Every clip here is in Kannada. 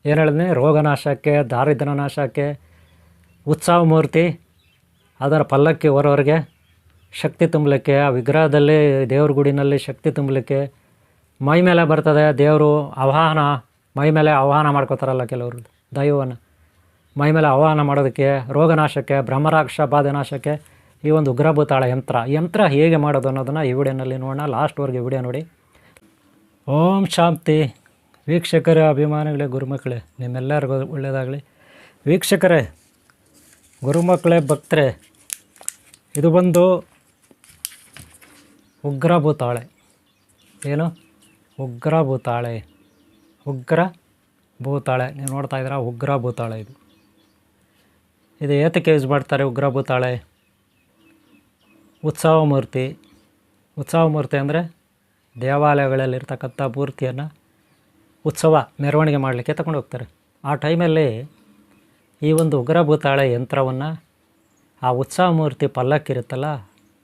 ಏನು ಹೇಳಿದ್ನಿ, ರೋಗನಾಶಕ್ಕೆ, ದಾರಿದ್ರ್ಯ ನಾಶಕ್ಕೆ, ಉತ್ಸವ ಮೂರ್ತಿ ಅದರ ಪಲ್ಲಕ್ಕಿ ಹೊರವರೆಗೆ ಶಕ್ತಿ ತುಂಬಲಿಕ್ಕೆ, ಆ ವಿಗ್ರಹದಲ್ಲಿ ದೇವ್ರ ಗುಡಿನಲ್ಲಿ ಶಕ್ತಿ ತುಂಬಲಿಕ್ಕೆ, ಮೈ ಮೇಲೆ ಬರ್ತದೆ ದೇವರು ಆವಾಹನ, ಮೈ ಮೇಲೆ ಆವಾಹನ ಮಾಡ್ಕೋತಾರಲ್ಲ ಕೆಲವರು ದೈವವನ್ನು, ಮೈ ಮೇಲೆ ಆವಾಹನ ಮಾಡೋದಕ್ಕೆ, ರೋಗನಾಶಕ್ಕೆ, ಬ್ರಹ್ಮರಾಕ್ಷ ಬಾಧೆ ನಾಶಕ್ಕೆ ಈ ಒಂದು ಉಗ್ರಭೂತಾಳ ಯಂತ್ರ ಹೇಗೆ ಮಾಡೋದು ಅನ್ನೋದನ್ನು ಈ ವಿಡಿಯೋನಲ್ಲಿ ನೋಡೋಣ. ಲಾಸ್ಟ್ವರೆಗೆ ವಿಡಿಯೋ ನೋಡಿ. ಓಂ ಶಾಂತಿ. ವೀಕ್ಷಕರೇ, ಅಭಿಮಾನಿಗಳೇ, ಗುರುಮಕ್ಕಳೇ, ನಿಮ್ಮೆಲ್ಲರಿಗೂ ಒಳ್ಳೆಯದಾಗಲಿ. ವೀಕ್ಷಕರೇ, ಗುರುಮಕ್ಕಳೇ, ಭಕ್ತರೇ, ಇದು ಬಂದು ಉಗ್ರಭೂತಾಳೆ. ಏನು ಉಗ್ರಭೂತಾಳೆ? ಉಗ್ರಭೂತಾಳೆ ನೀವು ನೋಡ್ತಾ ಇದ್ದೀರಾ, ಉಗ್ರಭೂತಾಳೆ. ಇದು ಏತಕ್ಕೆ ಯೂಸ್ ಮಾಡ್ತಾರೆ ಉಗ್ರಭೂತಾಳೆ? ಉತ್ಸವ ಮೂರ್ತಿ ಅಂದರೆ ದೇವಾಲಯಗಳಲ್ಲಿರ್ತಕ್ಕಂಥ ಮೂರ್ತಿಯನ್ನು ಉತ್ಸವ ಮೆರವಣಿಗೆ ಮಾಡಲಿಕ್ಕೆ ತಗೊಂಡು ಹೋಗ್ತಾರೆ. ಆ ಟೈಮಲ್ಲಿ ಈ ಒಂದು ಉಗ್ರಭೂತಾಳೆ ಯಂತ್ರವನ್ನು ಆ ಉತ್ಸವ ಮೂರ್ತಿ ಪಲ್ಲಕ್ಕಿರುತ್ತಲ್ಲ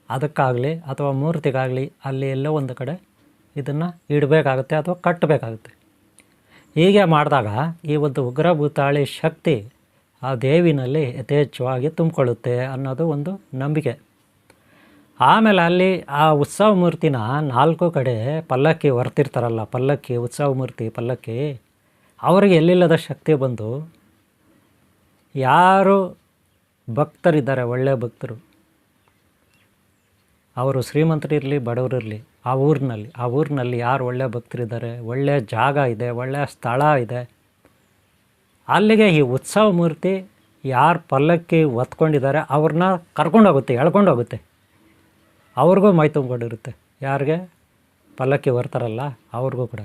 ಅದಕ್ಕಾಗಲಿ ಅಥವಾ ಮೂರ್ತಿಗಾಗಲಿ ಅಲ್ಲಿ ಎಲ್ಲೋ ಒಂದು ಕಡೆ ಇದನ್ನು ಇಡಬೇಕಾಗುತ್ತೆ ಅಥವಾ ಕಟ್ಟಬೇಕಾಗುತ್ತೆ. ಹೀಗೆ ಮಾಡಿದಾಗ ಈ ಒಂದು ಉಗ್ರಭೂತಾಳಿ ಶಕ್ತಿ ಆ ದೇವಿನಲ್ಲಿ ಯಥೇಚ್ಛವಾಗಿ ತುಂಬಿಕೊಳ್ಳುತ್ತೆ ಅನ್ನೋದು ಒಂದು ನಂಬಿಕೆ. ಆಮೇಲೆ ಅಲ್ಲಿ ಆ ಉತ್ಸವ ಮೂರ್ತಿನ 4 ಕಡೆ ಪಲ್ಲಕ್ಕಿ ಹೊರ್ತಿರ್ತಾರಲ್ಲ, ಪಲ್ಲಕ್ಕಿ ಉತ್ಸವ ಮೂರ್ತಿ ಪಲ್ಲಕ್ಕಿ, ಅವರಿಗೆ ಎಲ್ಲಿಲ್ಲದ ಶಕ್ತಿ ಬಂದು ಯಾರು ಭಕ್ತರಿದ್ದಾರೆ, ಒಳ್ಳೆಯ ಭಕ್ತರು, ಅವರು ಶ್ರೀಮಂತರಿರಲಿ ಬಡವರಿರಲಿ, ಆ ಊರಿನಲ್ಲಿ ಯಾರು ಒಳ್ಳೆಯ ಭಕ್ತರಿದ್ದಾರೆ, ಒಳ್ಳೆಯ ಜಾಗ ಇದೆ, ಒಳ್ಳೆಯ ಸ್ಥಳ ಇದೆ, ಅಲ್ಲಿಗೆ ಈ ಉತ್ಸವ ಮೂರ್ತಿ ಯಾರು ಪಲ್ಲಕ್ಕಿ ಹೊತ್ಕೊಂಡಿದ್ದಾರೆ ಅವ್ರನ್ನ ಕರ್ಕೊಂಡೋಗುತ್ತೆ, ಎಳ್ಕೊಂಡೋಗುತ್ತೆ. ಅವ್ರಿಗೂ ಮೈ ತುಂಬಿಕೊಂಡಿರುತ್ತೆ, ಯಾರಿಗೆ ಪಲ್ಲಕ್ಕಿ ಹೊರ್ತಾರಲ್ಲ ಅವ್ರಿಗೂ ಕೂಡ.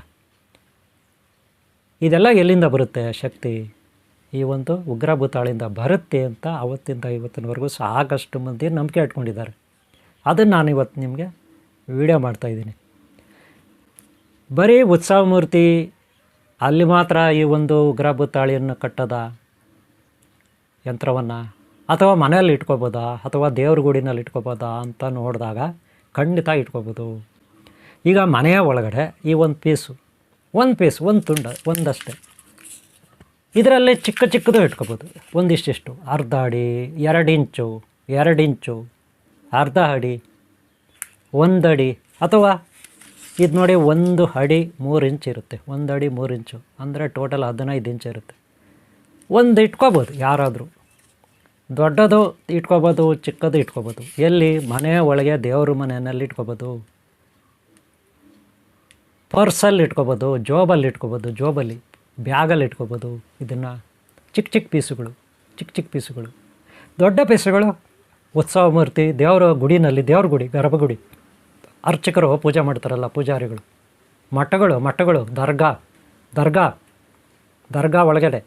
ಇದೆಲ್ಲ ಎಲ್ಲಿಂದ ಬರುತ್ತೆ ಶಕ್ತಿ? ಈ ಒಂದು ಉಗ್ರಭೂತಾಳಿಂದ ಬರುತ್ತೆ ಅಂತ ಅವತ್ತಿಂದ ಇವತ್ತಿನವರೆಗೂ ಸಾಕಷ್ಟು ಮಂದಿ ನಂಬಿಕೆ ಇಟ್ಕೊಂಡಿದ್ದಾರೆ. ಅದನ್ನು ನಾನು ಇವತ್ತು ನಿಮಗೆ ವಿಡಿಯೋ ಮಾಡ್ತಾಯಿದ್ದೀನಿ. ಬರೀ ಉತ್ಸವ ಮೂರ್ತಿ ಅಲ್ಲಿ ಮಾತ್ರ ಈ ಒಂದು ಉಗ್ರಭೂತಾಳಿಯನ್ನು ಕಟ್ಟದ ಯಂತ್ರವನ್ನು ಅಥವಾ ಮನೆಯಲ್ಲಿ ಇಟ್ಕೋಬೋದಾ ಅಥವಾ ದೇವ್ರ ಗುಡಿನಲ್ಲಿ ಇಟ್ಕೋಬೋದಾ ಅಂತ ನೋಡಿದಾಗ ಖಂಡಿತ ಇಟ್ಕೋಬೋದು. ಈಗ ಮನೆಯ ಒಳಗಡೆ ಈ ಒಂದು ತುಂಡು ಒಂದಷ್ಟೇ, ಇದರಲ್ಲಿ ಚಿಕ್ಕದು ಇಟ್ಕೋಬೋದು. ಒಂದಿಷ್ಟು ಅರ್ಧ ಅಡಿ, 2 ಇಂಚು, ಅರ್ಧ ಅಡಿ, 1 ಅಡಿ, ಅಥವಾ ಇದು ನೋಡಿ 1 ಅಡಿ 3 ಇಂಚ್ ಇರುತ್ತೆ. 1 ಅಡಿ 3 ಇಂಚು ಅಂದರೆ ಟೋಟಲ್ 15 ಇಂಚ್ ಇರುತ್ತೆ. ಒಂದು ಇಟ್ಕೋಬೋದು, ಯಾರಾದರೂ ದೊಡ್ಡದು ಇಟ್ಕೋಬೋದು, ಚಿಕ್ಕದು ಇಟ್ಕೋಬೋದು. ಎಲ್ಲಿ? ಮನೆಯ ಒಳಗೆ ದೇವ್ರ ಮನೆಯಲ್ಲಿ ಇಟ್ಕೋಬೋದು, ಪರ್ಸಲ್ಲಿ ಇಟ್ಕೋಬೋದು, ಜೋಬಲ್ಲಿ ಬ್ಯಾಗಲ್ಲಿ ಇಟ್ಕೋಬೋದು. ಇದನ್ನು ಚಿಕ್ಕ ಪೀಸುಗಳು. ದೊಡ್ಡ ಪೀಸುಗಳು ಉತ್ಸವ ಮೂರ್ತಿ ದೇವರ ಗುಡಿನಲ್ಲಿ, ಗರ್ಭಗುಡಿ, ಅರ್ಚಕರು ಪೂಜೆ ಮಾಡ್ತಾರಲ್ಲ ಪೂಜಾರಿಗಳು, ಮಠಗಳು, ದರ್ಗಾ ಒಳಗಡೆ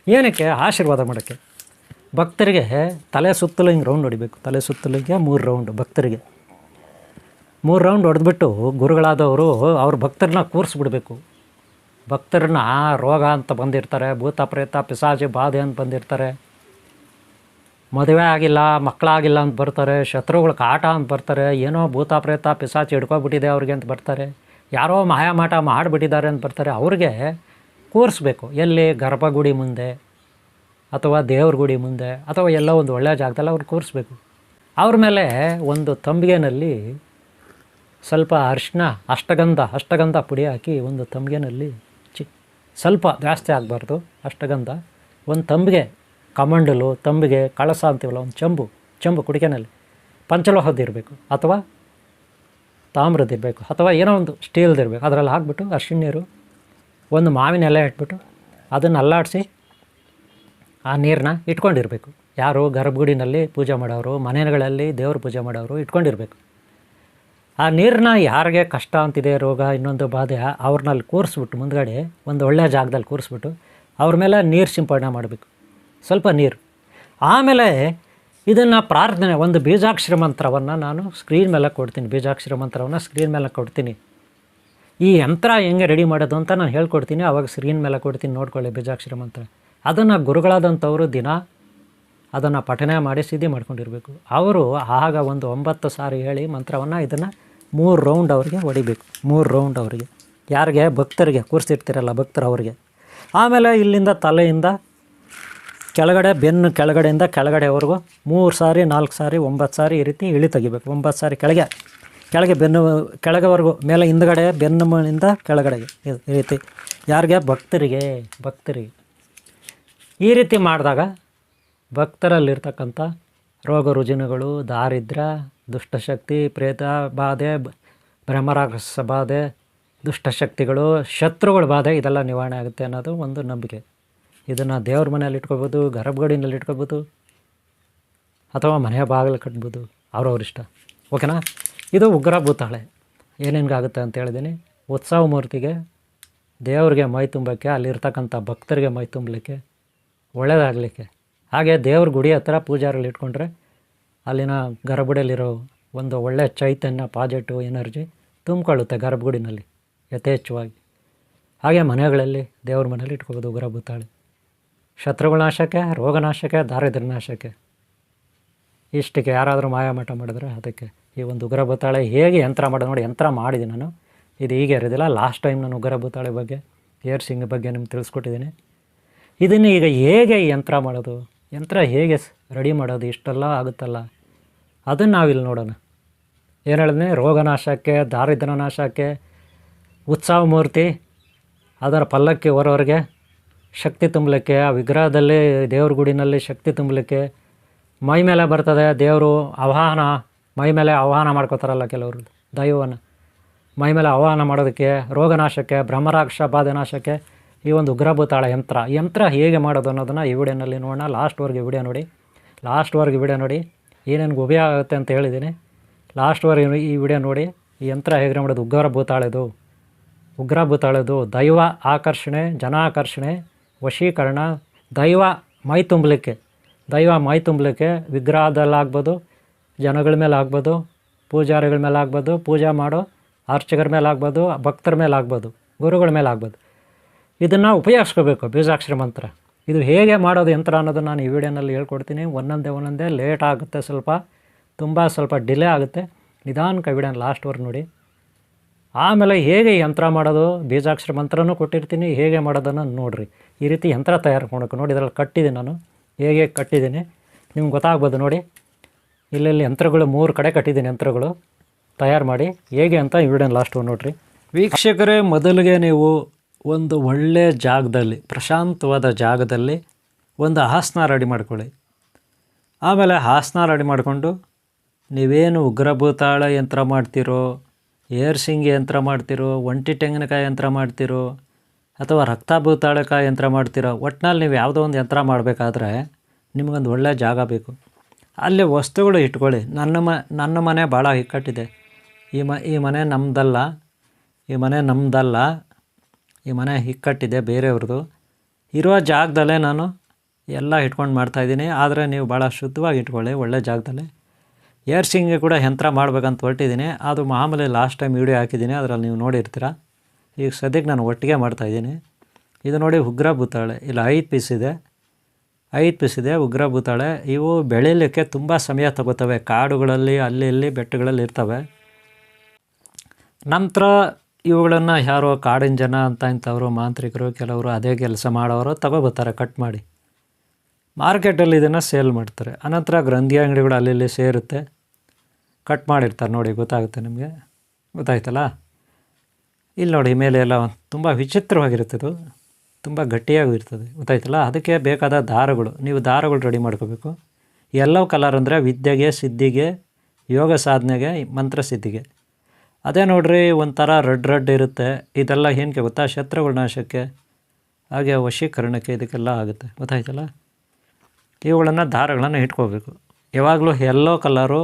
ಏನಕ್ಕೆ? ಆಶೀರ್ವಾದ ಮಾಡೋಕ್ಕೆ. ಭಕ್ತರಿಗೆ ತಲೆ ಸುತ್ತಲೂ ಹಿಂಗೆ ರೌಂಡ್ ಹೊಡಿಬೇಕು. ತಲೆ ಸುತ್ತಲಿಗೆ 3 ರೌಂಡ್, ಭಕ್ತರಿಗೆ 3 ರೌಂಡ್ ಹೊಡೆದ್ಬಿಟ್ಟು ಗುರುಗಳಾದವರು ಅವ್ರ ಭಕ್ತರನ್ನ ಕೂರಿಸ್ಬಿಡ್ಬೇಕು. ಭಕ್ತರನ್ನ ರೋಗ ಅಂತ ಬಂದಿರ್ತಾರೆ, ಭೂತ ಪ್ರೇತ ಪಿಶಾಚಿ ಬಾಧೆ ಅಂತ ಬಂದಿರ್ತಾರೆ, ಮದುವೆ ಆಗಿಲ್ಲ, ಮಕ್ಕಳಾಗಿಲ್ಲ ಅಂತ ಬರ್ತಾರೆ, ಶತ್ರುಗಳ ಕಾಟ ಅಂತ ಬರ್ತಾರೆ, ಏನೋ ಭೂತ ಪ್ರೇತ ಪಿಶಾಚಿ ಹಿಡ್ಕೊಬಿಟ್ಟಿದೆ ಅವ್ರಿಗೆ ಅಂತ ಬರ್ತಾರೆ, ಯಾರೋ ಮಾಯಾಮಾಟ ಮಾಡಿಬಿಟ್ಟಿದ್ದಾರೆ ಅಂತ ಬರ್ತಾರೆ. ಅವ್ರಿಗೆ ಕೂರಿಸ್ಬೇಕು. ಎಲ್ಲಿ? ಗರ್ಭಗುಡಿ ಮುಂದೆ ಅಥವಾ ದೇವ್ರ ಗುಡಿ ಮುಂದೆ ಅಥವಾ ಎಲ್ಲೋ ಒಂದು ಒಳ್ಳೆಯ ಜಾಗದಲ್ಲಿ ಅವ್ರು ಕೂರಿಸ್ಬೇಕು. ಅವ್ರ ಮೇಲೆ ಒಂದು ತಂಬಿಗೆನಲ್ಲಿ ಸ್ವಲ್ಪ ಅರಿಶಿನ, ಅಷ್ಟಗಂಧ ಪುಡಿ ಹಾಕಿ ಒಂದು ತಂಬಿಗೆನಲ್ಲಿ ಸ್ವಲ್ಪ ಜಾಸ್ತಿ ಆಗಬಾರ್ದು, ಅಷ್ಟಗಂಧ, ಒಂದು ತಂಬಿಗೆ, ಕಮಂಡಲು, ತಂಬಿಗೆ, ಕಳಸ ಅಂತೀವಲ್ಲ, ಒಂದು ಚೆಂಬು ಕುಡಿಕೆನಲ್ಲಿ ಪಂಚಲೋಹದ್ದಿರಬೇಕು ಅಥವಾ ತಾಮ್ರದ್ದಿರಬೇಕು ಅಥವಾ ಏನೋ ಒಂದು ಸ್ಟೀಲ್ದಿರಬೇಕು. ಅದರಲ್ಲಿ ಹಾಕ್ಬಿಟ್ಟು ಅರಿಶಿನ ನೀರು, ಒಂದು ಮಾವಿನ ಎಲೆ ಇಟ್ಬಿಟ್ಟು ಅದನ್ನು ಅಲ್ಲಾಡಿಸಿ ಆ ನೀರನ್ನ ಇಟ್ಕೊಂಡಿರಬೇಕು. ಯಾರು? ಗರ್ಭಗುಡಿನಲ್ಲಿ ಪೂಜೆ ಮಾಡೋರು, ಮನೆಗಳಲ್ಲಿ ದೇವ್ರ ಪೂಜೆ ಮಾಡೋರು ಇಟ್ಕೊಂಡಿರಬೇಕು. ಆ ನೀರನ್ನ ಯಾರಿಗೆ ಕಷ್ಟ ಅಂತಿದೆ, ರೋಗ, ಇನ್ನೊಂದು ಬಾಧೆ, ಅವ್ರನ್ನಲ್ಲಿ ಕೂರಿಸ್ಬಿಟ್ಟು ಮುಂದ್ಗಡೆ ಒಂದು ಒಳ್ಳೆಯ ಜಾಗದಲ್ಲಿ ಕೂರಿಸ್ಬಿಟ್ಟು ಅವ್ರ ಮೇಲೆ ನೀರು ಸಿಂಪಡಣೆ ಮಾಡಬೇಕು, ಸ್ವಲ್ಪ ನೀರು. ಆಮೇಲೆ ಇದನ್ನು ಪ್ರಾರ್ಥನೆ, ಒಂದು ಬೀಜಾಕ್ಷರ ಮಂತ್ರವನ್ನು ನಾನು ಸ್ಕ್ರೀನ್ ಮೇಲೆ ಕೊಡ್ತೀನಿ. ಈ ಯಂತ್ರ ಹೆಂಗೆ ರೆಡಿ ಮಾಡೋದು ಅಂತ ನಾನು ಹೇಳ್ಕೊಡ್ತೀನಿ, ಆವಾಗ ಸ್ಕ್ರೀನ್ ಮೇಲೆ ಕೊಡ್ತೀನಿ, ನೋಡ್ಕೊಳ್ಳಿ ಬೀಜಾಕ್ಷರ ಮಂತ್ರ. ಅದನ್ನು ಗುರುಗಳಾದಂಥವರು ದಿನ ಅದನ್ನು ಪಠನೆ ಮಾಡಿ ಸಿದ್ಧಿ ಮಾಡ್ಕೊಂಡಿರಬೇಕು. ಅವರು ಆಗ ಒಂದು 9 ಸಾರಿ ಹೇಳಿ ಮಂತ್ರವನ್ನು ಇದನ್ನು 3 ರೌಂಡ್ ಅವ್ರಿಗೆ ಹೊಡಿಬೇಕು. 3 ರೌಂಡ್ ಅವರಿಗೆ, ಯಾರಿಗೆ? ಭಕ್ತರಿಗೆ ಕೂರಿಸಿರ್ತೀರಲ್ಲ ಭಕ್ತರು ಅವ್ರಿಗೆ. ಆಮೇಲೆ ಇಲ್ಲಿಂದ ತಲೆಯಿಂದ ಕೆಳಗಡೆ ಬೆನ್ನು ಕೆಳಗಡೆಯಿಂದ ಕೆಳಗಡೆವರೆಗೂ 3 ಸಾರಿ 4 ಸಾರಿ 9 ಸಾರಿ ಈ ರೀತಿ ಇಳಿ ತೆಗಿಬೇಕು. 9 ಸಾರಿ ಕೆಳಗೆ ಬೆನ್ನು ಕೆಳಗೆವರೆಗೂ, ಮೇಲೆ ಹಿಂದ್ಗಡೆ ಬೆನ್ನು ಮೇಲಿಂದ ಕೆಳಗಡೆಗೆ ಈ ರೀತಿ. ಯಾರಿಗೆ? ಭಕ್ತರಿಗೆ. ಈ ರೀತಿ ಮಾಡಿದಾಗ ಭಕ್ತರಲ್ಲಿರ್ತಕ್ಕಂಥ ರೋಗ ರುಜಿನಗಳು, ದಾರಿದ್ರ್ಯ, ದುಷ್ಟಶಕ್ತಿ, ಪ್ರೇತ ಬಾಧೆ, ಬ್ರಹ್ಮರಾಕ್ಷಸ ಬಾಧೆ, ದುಷ್ಟಶಕ್ತಿಗಳು, ಶತ್ರುಗಳ ಬಾಧೆ ಇದೆಲ್ಲ ನಿವಾರಣೆ ಆಗುತ್ತೆ ಅನ್ನೋದು ಒಂದು ನಂಬಿಕೆ. ಇದನ್ನು ದೇವ್ರ ಮನೆಯಲ್ಲಿ ಇಟ್ಕೋಬೋದು, ಗರ್ಭಗುಡಿನಲ್ಲಿ ಇಟ್ಕೋಬೋದು, ಅಥವಾ ಮನೆಯ ಬಾಗಿಲು ಕಟ್ಬೋದು, ಅವ್ರವ್ರ ಇಷ್ಟ. ಓಕೆನಾ? ಇದು ಉಗ್ರ ಭೂತಾಳೆ ಏನೇನಾಗುತ್ತೆ ಅಂತ ಹೇಳಿದ್ದೀನಿ. ಉತ್ಸವ ಮೂರ್ತಿಗೆ, ದೇವ್ರಿಗೆ ಮೈ ತುಂಬಕ್ಕೆ, ಅಲ್ಲಿರ್ತಕ್ಕಂಥ ಭಕ್ತರಿಗೆ ಮೈ ತುಂಬಲಿಕ್ಕೆ, ಒಳ್ಳೆಯದಾಗಲಿಕ್ಕೆ. ಹಾಗೆ ದೇವ್ರ ಗುಡಿ ಹತ್ರ ಪೂಜಾರಲ್ಲಿ ಇಟ್ಕೊಂಡ್ರೆ ಅಲ್ಲಿನ ಗರ್ಭಗುಡಿಯಲ್ಲಿರೋ ಒಂದು ಒಳ್ಳೆಯ ಚೈತನ್ಯ, ಪಾಸಿಟಿವ್ ಎನರ್ಜಿ ತುಂಬಿಕೊಳ್ಳುತ್ತೆ ಗರ್ಭಗುಡಿನಲ್ಲಿ ಯಥೇಚ್ಛವಾಗಿ. ಹಾಗೆ ಮನೆಗಳಲ್ಲಿ, ದೇವ್ರ ಮನೇಲಿ ಇಟ್ಕೋಬೋದು ಉಗ್ರ ಭೂತಾಳೆ. ಶತ್ರುಗಳ ನಾಶಕ್ಕೆ, ರೋಗನಾಶಕ್ಕೆ, ದಾರಿದ್ರ್ಯ ನಾಶಕ್ಕೆ. ಇಷ್ಟಕ್ಕೆ ಯಾರಾದರೂ ಮಾಯಾಮಾಟ ಮಾಡಿದ್ರೆ ಅದಕ್ಕೆ ಈ ಒಂದು ಉಗ್ರ ಭೂತಾಳೆ ಹೇಗೆ ಯಂತ್ರ ಮಾಡೋದು ನೋಡಿ. ಯಂತ್ರ ಮಾಡಿದ್ದೀನಿ ನಾನು, ಇದು ಹೀಗೆ ಇರೋದಿಲ್ಲ. ಲಾಸ್ಟ್ ಟೈಮ್ ನಾನು ಉಗ್ರ ಭೂತಾಳೆ ಬಗ್ಗೆ, ಏರ್ಸಿಂಗ್ ಬಗ್ಗೆ ನಿಮ್ಗೆ ತಿಳಿಸ್ಕೊಟ್ಟಿದ್ದೀನಿ. ಇದನ್ನು ಈಗ ಹೇಗೆ ಯಂತ್ರ ಮಾಡೋದು, ಯಂತ್ರ ಹೇಗೆ ರೆಡಿ ಮಾಡೋದು, ಇಷ್ಟೆಲ್ಲ ಆಗುತ್ತಲ್ಲ, ಅದನ್ನು ನಾವಿಲ್ಲಿ ನೋಡೋಣ. ಏನು ಹೇಳಿದ್ನಿ? ರೋಗನಾಶಕ್ಕೆ, ದಾರಿದ್ರ್ಯ ನಾಶಕ್ಕೆ, ಉತ್ಸವ ಮೂರ್ತಿ ಅದರ ಪಲ್ಲಕ್ಕಿ ಹೊರವರೆಗೆ ಶಕ್ತಿ ತುಂಬಲಿಕ್ಕೆ, ಆ ವಿಗ್ರಹದಲ್ಲಿ ದೇವ್ರ ಗುಡಿನಲ್ಲಿ ಶಕ್ತಿ ತುಂಬಲಿಕ್ಕೆ, ಮೈ ಮೇಲೆ ಬರ್ತದೆ ದೇವರು ಆವಾಹನ, ಮೈ ಮೇಲೆ ಆವಾಹನ ಮಾಡ್ಕೋತಾರಲ್ಲ ಕೆಲವರು, ದೈವವನ್ನು ಮೈ ಮೇಲೆ ಆವಾಹನ ಮಾಡೋದಕ್ಕೆ, ರೋಗನಾಶಕ್ಕೆ, ಬ್ರಹ್ಮರಾಕ್ಷಸ ಬಾಧೆ ನಾಶಕ್ಕೆ ಈ ಒಂದು ಉಗ್ರ ಭೂತಾಳ ಯಂತ್ರ ಹೇಗೆ ಮಾಡೋದು ಅನ್ನೋದನ್ನು ಈ ವಿಡಿಯೋನಲ್ಲಿ ನೋಡೋಣ. ಲಾಸ್ಟ್ವರೆಗೆ ವಿಡಿಯೋ ನೋಡಿ. ಏನೇನು ಉಪಯೋಗ ಆಗುತ್ತೆ ಅಂತ ಹೇಳಿದ್ದೀನಿ. ಲಾಸ್ಟ್ವರೆಗೆ ಈ ವಿಡಿಯೋ ನೋಡಿ. ಈ ಯಂತ್ರ ಹೇಗೆ ಮಾಡೋದು, ಉಗ್ರ ಭೂತಾಳದು ದೈವ ಆಕರ್ಷಣೆ, ಜನ ಆಕರ್ಷಣೆ, ವಶೀಕರಣ, ದೈವ ಮೈ ತುಂಬಲಿಕ್ಕೆ ವಿಗ್ರಹದಲ್ಲಾಗ್ಬೋದು, ಜನಗಳ ಮೇಲೆ ಆಗ್ಬೋದು, ಪೂಜಾರಿಗಳ ಮೇಲೆ ಆಗ್ಬೋದು, ಪೂಜೆ ಮಾಡೋ ಅರ್ಚಕರ ಮೇಲೆ ಆಗ್ಬೋದು, ಭಕ್ತರ ಮೇಲೆ ಆಗ್ಬೋದು, ಗುರುಗಳ ಮೇಲೆ ಆಗ್ಬೋದು. ಇದನ್ನು ಉಪಯೋಗಿಸ್ಕೋಬೇಕು ಬೀಜಾಕ್ಷರ ಮಂತ್ರ. ಇದು ಹೇಗೆ ಮಾಡೋದು ಯಂತ್ರ ಅನ್ನೋದು ನಾನು ಈ ವಿಡಿಯೋನಲ್ಲಿ ಹೇಳ್ಕೊಡ್ತೀನಿ. ಒಂದೊಂದೇ ಲೇಟ್ ಆಗುತ್ತೆ, ಸ್ವಲ್ಪ ಡಿಲೇ ಆಗುತ್ತೆ. ನಿಧಾನಕ್ಕೆ ವಿಡಿಯೋನ ಲಾಸ್ಟ್ವರೆಗೆ ನೋಡಿ. ಆಮೇಲೆ ಹೇಗೆ ಯಂತ್ರ ಮಾಡೋದು, ಬೀಜಾಕ್ಷರ ಮಂತ್ರನೂ ಕೊಟ್ಟಿರ್ತೀನಿ, ಹೇಗೆ ಮಾಡೋದನ್ನು ನೋಡಿರಿ. ಈ ರೀತಿ ಯಂತ್ರ ತಯಾರು ಮಾಡಬೇಕು ನೋಡಿ. ಇದರಲ್ಲಿ ಕಟ್ಟಿದ್ದೀನಿ ನಾನು, ಹೇಗೆ ಕಟ್ಟಿದ್ದೀನಿ ನಿಮ್ಗೆ ಗೊತ್ತಾಗ್ಬೋದು ನೋಡಿ. ಇಲ್ಲೆಲ್ಲಿ ಯಂತ್ರಗಳು 3 ಕಡೆ ಕಟ್ಟಿದ್ದೀನಿ. ಯಂತ್ರಗಳು ತಯಾರು ಮಾಡಿ ಹೇಗೆ ಅಂತ ಈ ವಿಡಿಯೋನ ಲಾಸ್ಟ್ವರೆಗೆ ನೋಡಿರಿ. ವೀಕ್ಷಕರೇ, ಮೊದಲಿಗೆ ನೀವು ಒಂದು ಒಳ್ಳೆಯ ಜಾಗದಲ್ಲಿ, ಪ್ರಶಾಂತವಾದ ಜಾಗದಲ್ಲಿ ಒಂದು ಆಸನ ರೆಡಿ ಮಾಡ್ಕೊಳ್ಳಿ. ಆಮೇಲೆ ಆಸನ ರೆಡಿ ಮಾಡಿಕೊಂಡು ನೀವೇನು ಉಗ್ರಭೂತಾಳ ಯಂತ್ರ ಮಾಡ್ತೀರೋ, ಏರ್ಸಿಂಗ್ ಯಂತ್ರ ಮಾಡ್ತಿರೋ, ಒಂಟಿ ತೆಂಗಿನಕಾಯಿ ಯಂತ್ರ ಮಾಡ್ತಿರೋ, ಅಥವಾ ರಕ್ತಭೂತಾಳಕಾಯಿ ಯಂತ್ರ ಮಾಡ್ತಿರೋ, ಒಟ್ಟಿನಲ್ಲಿ ನೀವು ಯಾವುದೋ ಒಂದು ಯಂತ್ರ ಮಾಡಬೇಕಾದ್ರೆ ನಿಮಗೊಂದು ಒಳ್ಳೆಯ ಜಾಗ ಬೇಕು. ಅಲ್ಲಿ ವಸ್ತುಗಳು ಇಟ್ಕೊಳ್ಳಿ. ನನ್ನ ಮನೆ ಭಾಳ ಇಕ್ಕಟ್ಟಿದೆ. ಈ ಮನೆ ನಮ್ಮದಲ್ಲ, ಈ ಮನೆ ಇಕ್ಕಟ್ಟಿದೆ ಬೇರೆಯವ್ರದ್ದು. ಇರೋ ಜಾಗದಲ್ಲೇ ನಾನು ಎಲ್ಲ ಇಟ್ಕೊಂಡು ಮಾಡ್ತಾಯಿದ್ದೀನಿ. ಆದರೆ ನೀವು ಭಾಳ ಶುದ್ಧವಾಗಿ ಇಟ್ಕೊಳ್ಳಿ, ಒಳ್ಳೆ ಜಾಗದಲ್ಲೇ. ಏರ್ಸಿಂಗ್ಗೆ ಕೂಡ ಯಂತ್ರ ಮಾಡ್ಬೇಕಂತ ಹೊರಟಿದ್ದೀನಿ. ಅದು ಮಾಮೂಲಿ ಲಾಸ್ಟ್ ಟೈಮ್ ವಿಡಿಯೋ ಹಾಕಿದ್ದೀನಿ, ಅದರಲ್ಲಿ ನೀವು ನೋಡಿರ್ತೀರ. ಈಗ ಸದ್ಯಕ್ಕೆ ನಾನು ಒಟ್ಟಿಗೆ ಮಾಡ್ತಾಯಿದ್ದೀನಿ. ಇದು ನೋಡಿ ಉಗ್ರ ಭೂತಾಳೆ. ಇಲ್ಲಿ 5 ಪೀಸ್ ಇದೆ ಉಗ್ರ ಭೂತಾಳೆ. ಇವು ಬೆಳೀಲಿಕ್ಕೆ ತುಂಬ ಸಮಯ ತಗೋತವೆ. ಕಾಡುಗಳಲ್ಲಿ ಅಲ್ಲಿ ಇಲ್ಲಿ ಬೆಟ್ಟಗಳಲ್ಲಿ ಇರ್ತವೆ. ನಂತರ ಇವುಗಳನ್ನು ಯಾರೋ ಕಾಡಿನ ಜನ ಅಂತ ಇಂಥವರು ಮಾಂತ್ರಿಕರು, ಕೆಲವರು ಅದೇ ಕೆಲಸ ಮಾಡೋರು ತಗೋಬರ್ತಾರೆ ಕಟ್ ಮಾಡಿ. ಮಾರ್ಕೆಟಲ್ಲಿ ಇದನ್ನು ಸೇಲ್ ಮಾಡ್ತಾರೆ. ಅನಂತರ ಗ್ರಂಥಿ ಅಂಗಡಿಗಳು ಅಲ್ಲಿ ಸೇರುತ್ತೆ, ಕಟ್ ಮಾಡಿರ್ತಾರೆ ನೋಡಿ. ಗೊತ್ತಾಗುತ್ತೆ ನಿಮಗೆ, ಗೊತ್ತಾಯ್ತಲ್ಲ. ಇಲ್ಲಿ ನೋಡಿ ಮೇಲೆ ಎಲ್ಲ ತುಂಬ ವಿಚಿತ್ರವಾಗಿರುತ್ತೆ. ಇದು ತುಂಬ ಗಟ್ಟಿಯಾಗೂ ಇರ್ತದೆ, ಗೊತ್ತಾಯ್ತಲ್ಲ. ಅದಕ್ಕೆ ಬೇಕಾದ ದಾರಗಳು, ನೀವು ದಾರಗಳು ರೆಡಿ ಮಾಡ್ಕೋಬೇಕು. ಯೆಲ್ಲೋ ಕಲರ್ ಅಂದರೆ ವಿದ್ಯೆಗೆ, ಸಿದ್ಧಿಗೆ, ಯೋಗ ಸಾಧನೆಗೆ, ಮಂತ್ರ ಸಿದ್ಧಿಗೆ. ಅದೇ ನೋಡ್ರಿ ಒಂಥರ ರೆಡ್ ಇರುತ್ತೆ. ಇದೆಲ್ಲ ಏನಕ್ಕೆ ಗೊತ್ತಾ? ಶತ್ರುಗಳ ನಾಶಕ್ಕೆ, ಹಾಗೆ ವಶೀಕರಣಕ್ಕೆ, ಇದಕ್ಕೆಲ್ಲ ಆಗುತ್ತೆ, ಗೊತ್ತಾಯ್ತಲ್ಲ. ಇವುಗಳನ್ನು ದಾರಗಳನ್ನು ಇಟ್ಕೋಬೇಕು. ಯಾವಾಗಲೂ ಯೆಲ್ಲೋ ಕಲರು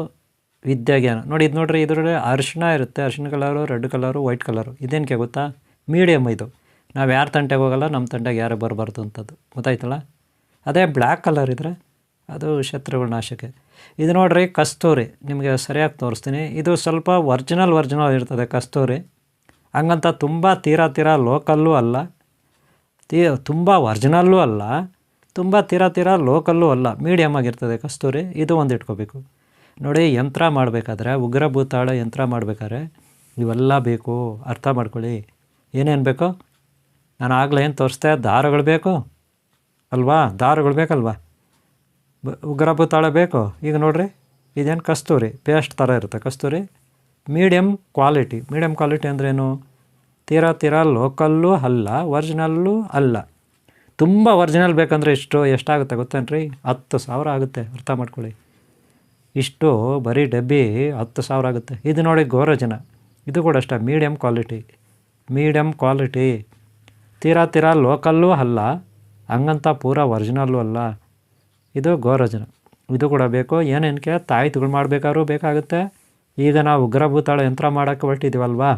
ವಿದ್ಯೆಗೆ ನೋಡಿ. ಇದು ನೋಡ್ರಿ, ಇದರಲ್ಲಿ ಅರಿಶಿಣ ಇರುತ್ತೆ, ಅರಿಶಿಣ colour, red colour, white colour. ಇದೇನಕ್ಕೆ ಗೊತ್ತಾ? ಮೀಡಿಯಮ್ ಇದು. ನಾವು ಯಾರ ತಂಟೆಗೆ ಹೋಗಲ್ಲ, ನಮ್ಮ ತಂಟೆಗೆ ಯಾರು ಬರಬಾರ್ದು ಅಂಥದ್ದು, ಗೊತ್ತಾಯ್ತಲ್ಲ. ಅದೇ ಬ್ಲ್ಯಾಕ್ ಕಲರ್ ಇದ್ದರೆ ಅದು ಶತ್ರುಗಳ ನಾಶಕ್ಕೆ. ಇದು ನೋಡ್ರಿ ಕಸ್ತೂರಿ, ನಿಮಗೆ ಸರಿಯಾಗಿ ತೋರಿಸ್ತೀನಿ. ಇದು ಸ್ವಲ್ಪ ಒರ್ಜಿನಲ್ ಇರ್ತದೆ ಕಸ್ತೂರಿ. ಹಂಗಂತ ತುಂಬ ತೀರಾ ಲೋಕಲ್ಲೂ ಅಲ್ಲ, ತುಂಬ ಒರ್ಜಿನಲ್ಲೂ ಅಲ್ಲ, ತುಂಬ ತೀರಾ ಲೋಕಲ್ಲೂ ಅಲ್ಲ, ಮೀಡಿಯಮ್ ಆಗಿರ್ತದೆ ಕಸ್ತೂರಿ. ಇದು ಒಂದು ಇಟ್ಕೋಬೇಕು ನೋಡಿ. ಯಂತ್ರ ಮಾಡಬೇಕಾದ್ರೆ, ಉಗ್ರ ಭೂತಾಳ ಯಂತ್ರ ಮಾಡಬೇಕಾದ್ರೆ ಇವೆಲ್ಲ ಬೇಕು, ಅರ್ಥ ಮಾಡ್ಕೊಳ್ಳಿ. ಏನೇನು ಬೇಕೋ ನಾನು ಆಗಲೇ ಏನು ತೋರಿಸ್ದೆ, ದಾರಗಳು ಬೇಕು ಅಲ್ವಾ, ದಾರಗಳು ಬೇಕಲ್ವಾ, ಉಗ್ರ ಭೂತಾಳೆ ಬೇಕು. ಈಗ ನೋಡಿರಿ, ಇದೇನು ಕಸ್ತೂರಿ ಪೇಸ್ಟ್ ಥರ ಇರುತ್ತೆ ಕಸ್ತೂರಿ. ಮೀಡಿಯಮ್ ಕ್ವಾಲಿಟಿ ಅಂದ್ರೇನು, ತೀರಾ ಲೋಕಲ್ಲೂ ಅಲ್ಲ, ಒರಿಜಿನಲ್ಲೂ ಅಲ್ಲ. ತುಂಬ ಒರಿಜಿನಲ್ ಬೇಕಂದರೆ ಎಷ್ಟಾಗುತ್ತೆ ಗೊತ್ತೇನ್ರಿ? 10,000 ಆಗುತ್ತೆ, ಅರ್ಥ ಮಾಡ್ಕೊಳ್ಳಿ. ಇಷ್ಟು ಬರೀ ಡಬ್ಬಿ 10,000 ಆಗುತ್ತೆ. ಇದು ನೋಡಿ ಗೋರೋಜನ, ಇದು ಕೂಡ ಅಷ್ಟೇ ಮೀಡಿಯಮ್ ಕ್ವಾಲಿಟಿ, ತೀರಾ ಲೋಕಲ್ಲೂ ಅಲ್ಲ, ಹಂಗಂತ ಪೂರಾ ಒರಿಜಿನಲ್ಲೂ ಅಲ್ಲ. ಇದು ಗೋರೋಜನ, ಇದು ಕೂಡ ಬೇಕು. ಏನೇನಕ್ಕೆ ತಾಯಿತುಗಳು ಮಾಡಬೇಕಾದ್ರೂ ಬೇಕಾಗುತ್ತೆ. ಈಗ ನಾವು ಉಗ್ರ ಭೂತಾಳ ಯಂತ್ರ ಮಾಡೋಕ್ಕೆ ಹೊರಟಿದ್ದೀವಲ್ವಾ,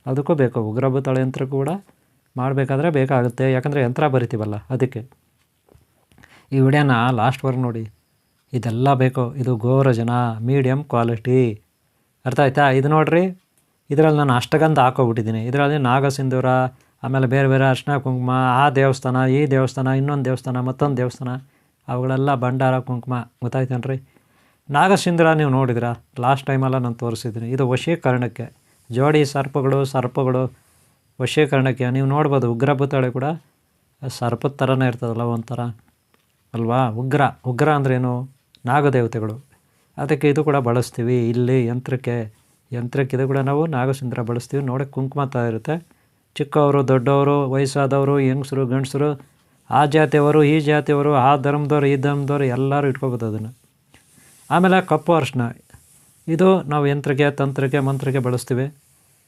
ಅದಕ್ಕೂ ಬೇಕು. ಉಗ್ರ ಭೂತಾಳ ಯಂತ್ರ ಕೂಡ ಮಾಡಬೇಕಾದ್ರೆ ಬೇಕಾಗುತ್ತೆ, ಯಾಕಂದರೆ ಯಂತ್ರ ಬರಿತೀವಲ್ಲ ಅದಕ್ಕೆ. ಈ ವಿಡಿಯೋನ ಲಾಸ್ಟ್ವರೆಗೆ ನೋಡಿ, ಇದೆಲ್ಲ ಬೇಕು. ಇದು ಗೋರೋಜನ ಮೀಡಿಯಮ್ ಕ್ವಾಲಿಟಿ, ಅರ್ಥ ಆಯ್ತಾ? ಇದು ನೋಡಿರಿ, ಇದರಲ್ಲಿ ನಾನು ಅಷ್ಟಗಂಧ ಹಾಕೋಬಿಟ್ಟಿದ್ದೀನಿ. ಇದರಲ್ಲಿ ನಾಗಸಿಂಧೂರ, ಆಮೇಲೆ ಬೇರೆ ಅರ್ಶಿನ ಕುಂಕುಮ, ಆ ದೇವಸ್ಥಾನ, ಈ ದೇವಸ್ಥಾನ, ಇನ್ನೊಂದು ದೇವಸ್ಥಾನ, ಮತ್ತೊಂದು ದೇವಸ್ಥಾನ, ಅವುಗಳೆಲ್ಲ ಭಂಡಾರ ಕುಂಕುಮ, ಗೊತ್ತಾಯ್ತೇನ್ರಿ? ನಾಗಸಿಂಧೂರ ನೀವು ನೋಡಿದ್ರ ಲಾಸ್ಟ್ ಟೈಮೆಲ್ಲ ನಾನು ತೋರಿಸಿದ್ದೀನಿ. ಇದು ವಶೀಕರಣಕ್ಕೆ, ಜೋಡಿ ಸರ್ಪಗಳು ವಶೀಕರಣಕ್ಕೆ. ನೀವು ನೋಡ್ಬೋದು ಉಗ್ರ ಭೂತಾಳೆ ಕೂಡ ಸರ್ಪದ ಥರನೇ ಇರ್ತದಲ್ಲ ಒಂಥರ ಅಲ್ವಾ. ಉಗ್ರ ಅಂದ್ರೇನು, ನಾಗದೇವತೆಗಳು. ಅದಕ್ಕೆ ಇದು ಕೂಡ ಬಳಸ್ತೀವಿ ಇಲ್ಲಿ ಯಂತ್ರಕ್ಕೆ ಇದು ಕೂಡ ನಾವು ನಾಗಸಿಂಧೂರ ಬಳಸ್ತೀವಿ. ನೋಡೋಕ್ಕೆ ಕುಂಕುಮ ಥರ ಇರುತ್ತೆ. ಚಿಕ್ಕವರು, ದೊಡ್ಡವರು, ವಯಸ್ಸಾದವರು, ಹೆಂಗಸರು, ಗಂಡಸರು, ಆ ಜಾತಿಯವರು, ಈ ಜಾತಿಯವರು, ಆ ಧರ್ಮದವರು, ಈ ಧರ್ಮದವರು ಎಲ್ಲರೂ ಇಟ್ಕೋಬೋದು ಅದನ್ನು. ಆಮೇಲೆ ಕಪ್ಪು ಅರಿಶಿನ, ಇದು ನಾವು ಯಂತ್ರಕ್ಕೆ, ತಂತ್ರಕ್ಕೆ, ಮಂತ್ರಕ್ಕೆ ಬಳಸ್ತೀವಿ.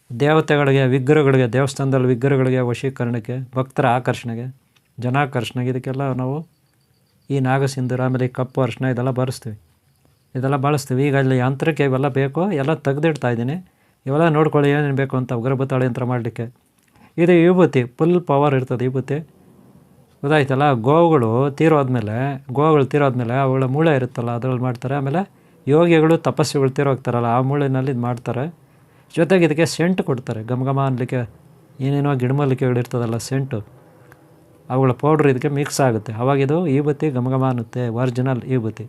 ದೇವತೆಗಳಿಗೆ, ವಿಗ್ರಹಗಳಿಗೆ, ದೇವಸ್ಥಾನದಲ್ಲಿ ವಿಗ್ರಹಗಳಿಗೆ ವಶೀಕರಣಕ್ಕೆ, ಭಕ್ತರ ಆಕರ್ಷಣೆಗೆ, ಜನಾಕರ್ಷಣೆಗೆ, ಇದಕ್ಕೆಲ್ಲ ನಾವು ಈ ನಾಗಸಿಂಧೂರ, ಆಮೇಲೆ ಈ ಕಪ್ಪು ಅರಿಶಿನ ಇದೆಲ್ಲ ಬಳಸ್ತೀವಿ. ಈಗ ಅಲ್ಲಿ ಯಂತ್ರಕ್ಕೆ ಇವೆಲ್ಲ ಬೇಕು, ಎಲ್ಲ ತೆಗೆದಿಡ್ತಾ ಇದ್ದೀನಿ. ಇವೆಲ್ಲ ನೋಡ್ಕೊಳ್ಳಿ ಏನೇನು ಬೇಕು ಅಂತ ಉಗ್ರ ಭೂತಾಳೆ ಯಂತ್ರ ಮಾಡಲಿಕ್ಕೆ. ಇದು ವಿಭೂತಿ, ಫುಲ್ ಪವರ್ ಇರ್ತದೆ ವಿಭೂತಿ, ಗೊತ್ತಾಯ್ತಲ್ಲ. ಗೋವುಗಳು ತೀರೋದ್ಮೇಲೆ ಅವುಗಳ ಮೂಳೆ ಇರುತ್ತಲ್ಲ ಅದರಲ್ಲಿ ಮಾಡ್ತಾರೆ. ಆಮೇಲೆ ಯೋಗಿಗಳು, ತಪಸ್ವಿಗಳು ತೀರೋಗ್ತಾರಲ್ಲ ಆ ಮೂಳೆಯಲ್ಲಿ ಇದು ಮಾಡ್ತಾರೆ. ಜೊತೆಗೆ ಇದಕ್ಕೆ ಸೆಂಟ್ ಕೊಡ್ತಾರೆ, ಘಮ ಅನ್ನಲಿಕ್ಕೆ ಏನೇನೋ ಗಿಡಮೂಲಿಕೆಗಳಿರ್ತದಲ್ಲ ಸೆಂಟು, ಅವುಗಳ ಪೌಡ್ರ್ ಇದಕ್ಕೆ ಮಿಕ್ಸ್ ಆಗುತ್ತೆ. ಅವಾಗಿದು ವಿಭೂತಿ ಘಮ ಅನ್ನುತ್ತೆ, ಒರಿಜಿನಲ್ ವಿಭೂತಿ.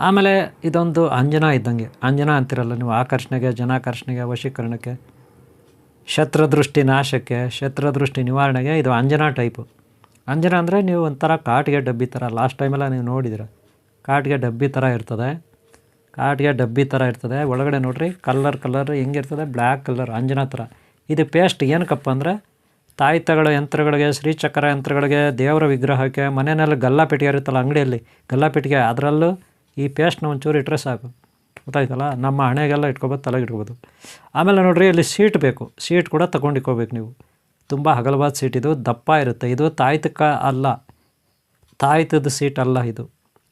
ಆಮೇಲೆ ಇದೊಂದು ಅಂಜನ ಇದ್ದಂಗೆ, ಅಂಜನ ಅಂತಿರಲ್ಲ ನೀವು, ಆಕರ್ಷಣೆಗೆ, ಜನಾಕರ್ಷಣೆಗೆ, ವಶೀಕರಣಕ್ಕೆ, ಶತ್ರುದೃಷ್ಟಿ ನಾಶಕ್ಕೆ, ಶತ್ರುದೃಷ್ಟಿ ನಿವಾರಣೆಗೆ ಇದು ಅಂಜನ ಟೈಪು. ಅಂಜನ ಅಂದರೆ ನೀವು ಒಂಥರ ಕಾಟಿಗೆ ಡಬ್ಬಿ ಥರ, ಲಾಸ್ಟ್ ಟೈಮೆಲ್ಲ ನೀವು ನೋಡಿದ್ದೀರ, ಕಾಟಿಗೆ ಡಬ್ಬಿ ಥರ ಇರ್ತದೆ. ಒಳಗಡೆ ನೋಡಿರಿ ಕಲರ್ ಹೆಂಗಿರ್ತದೆ, ಬ್ಲ್ಯಾಕ್ ಕಲರ್, ಅಂಜನ ಥರ. ಇದು ಪೇಸ್ಟ್ ಏನಕ್ಕಪ್ಪ ಅಂದರೆ ತಾಯಿತಗಳ ಯಂತ್ರಗಳಿಗೆ, ಶ್ರೀಚಕ್ರ ಯಂತ್ರಗಳಿಗೆ, ದೇವರ ವಿಗ್ರಹಕ್ಕೆ, ಮನೆಯಲ್ಲಿ ಗಲ್ಲಾಪೆಟ್ಟಿಗೆ ಇರುತ್ತಲ್ಲ ಅಂಗಡಿಯಲ್ಲಿ ಗಲ್ಲಾಪೆಟ್ಟಿಗೆ, ಅದರಲ್ಲೂ ಈ ಪೇಸ್ಟ್ನ ಒಂಚೂರು ಇಟ್ಟರೆ ಸಾಕು, ಗೊತ್ತಾಯ್ತಲ್ಲ. ನಮ್ಮ ಹಣೆಗೆಲ್ಲ ಇಟ್ಕೊಬೋದು, ತಲೆಗೆ ಇಟ್ಕೊಬೋದು. ಆಮೇಲೆ ನೋಡಿರಿ ಇಲ್ಲಿ ಸೀಟ್ ಬೇಕು, ಸೀಟ್ ಕೂಡ ತೊಗೊಂಡಿಕ್ಕೋಬೇಕು ನೀವು. ತುಂಬ ಹಗಲವಾದ ಸೀಟ್, ಇದು ದಪ್ಪ ಇರುತ್ತೆ. ಇದು ತಾಯ್ತಕ್ಕ ಅಲ್ಲ, ತಾಯ್ತದ ಸೀಟ್ ಅಲ್ಲ ಇದು.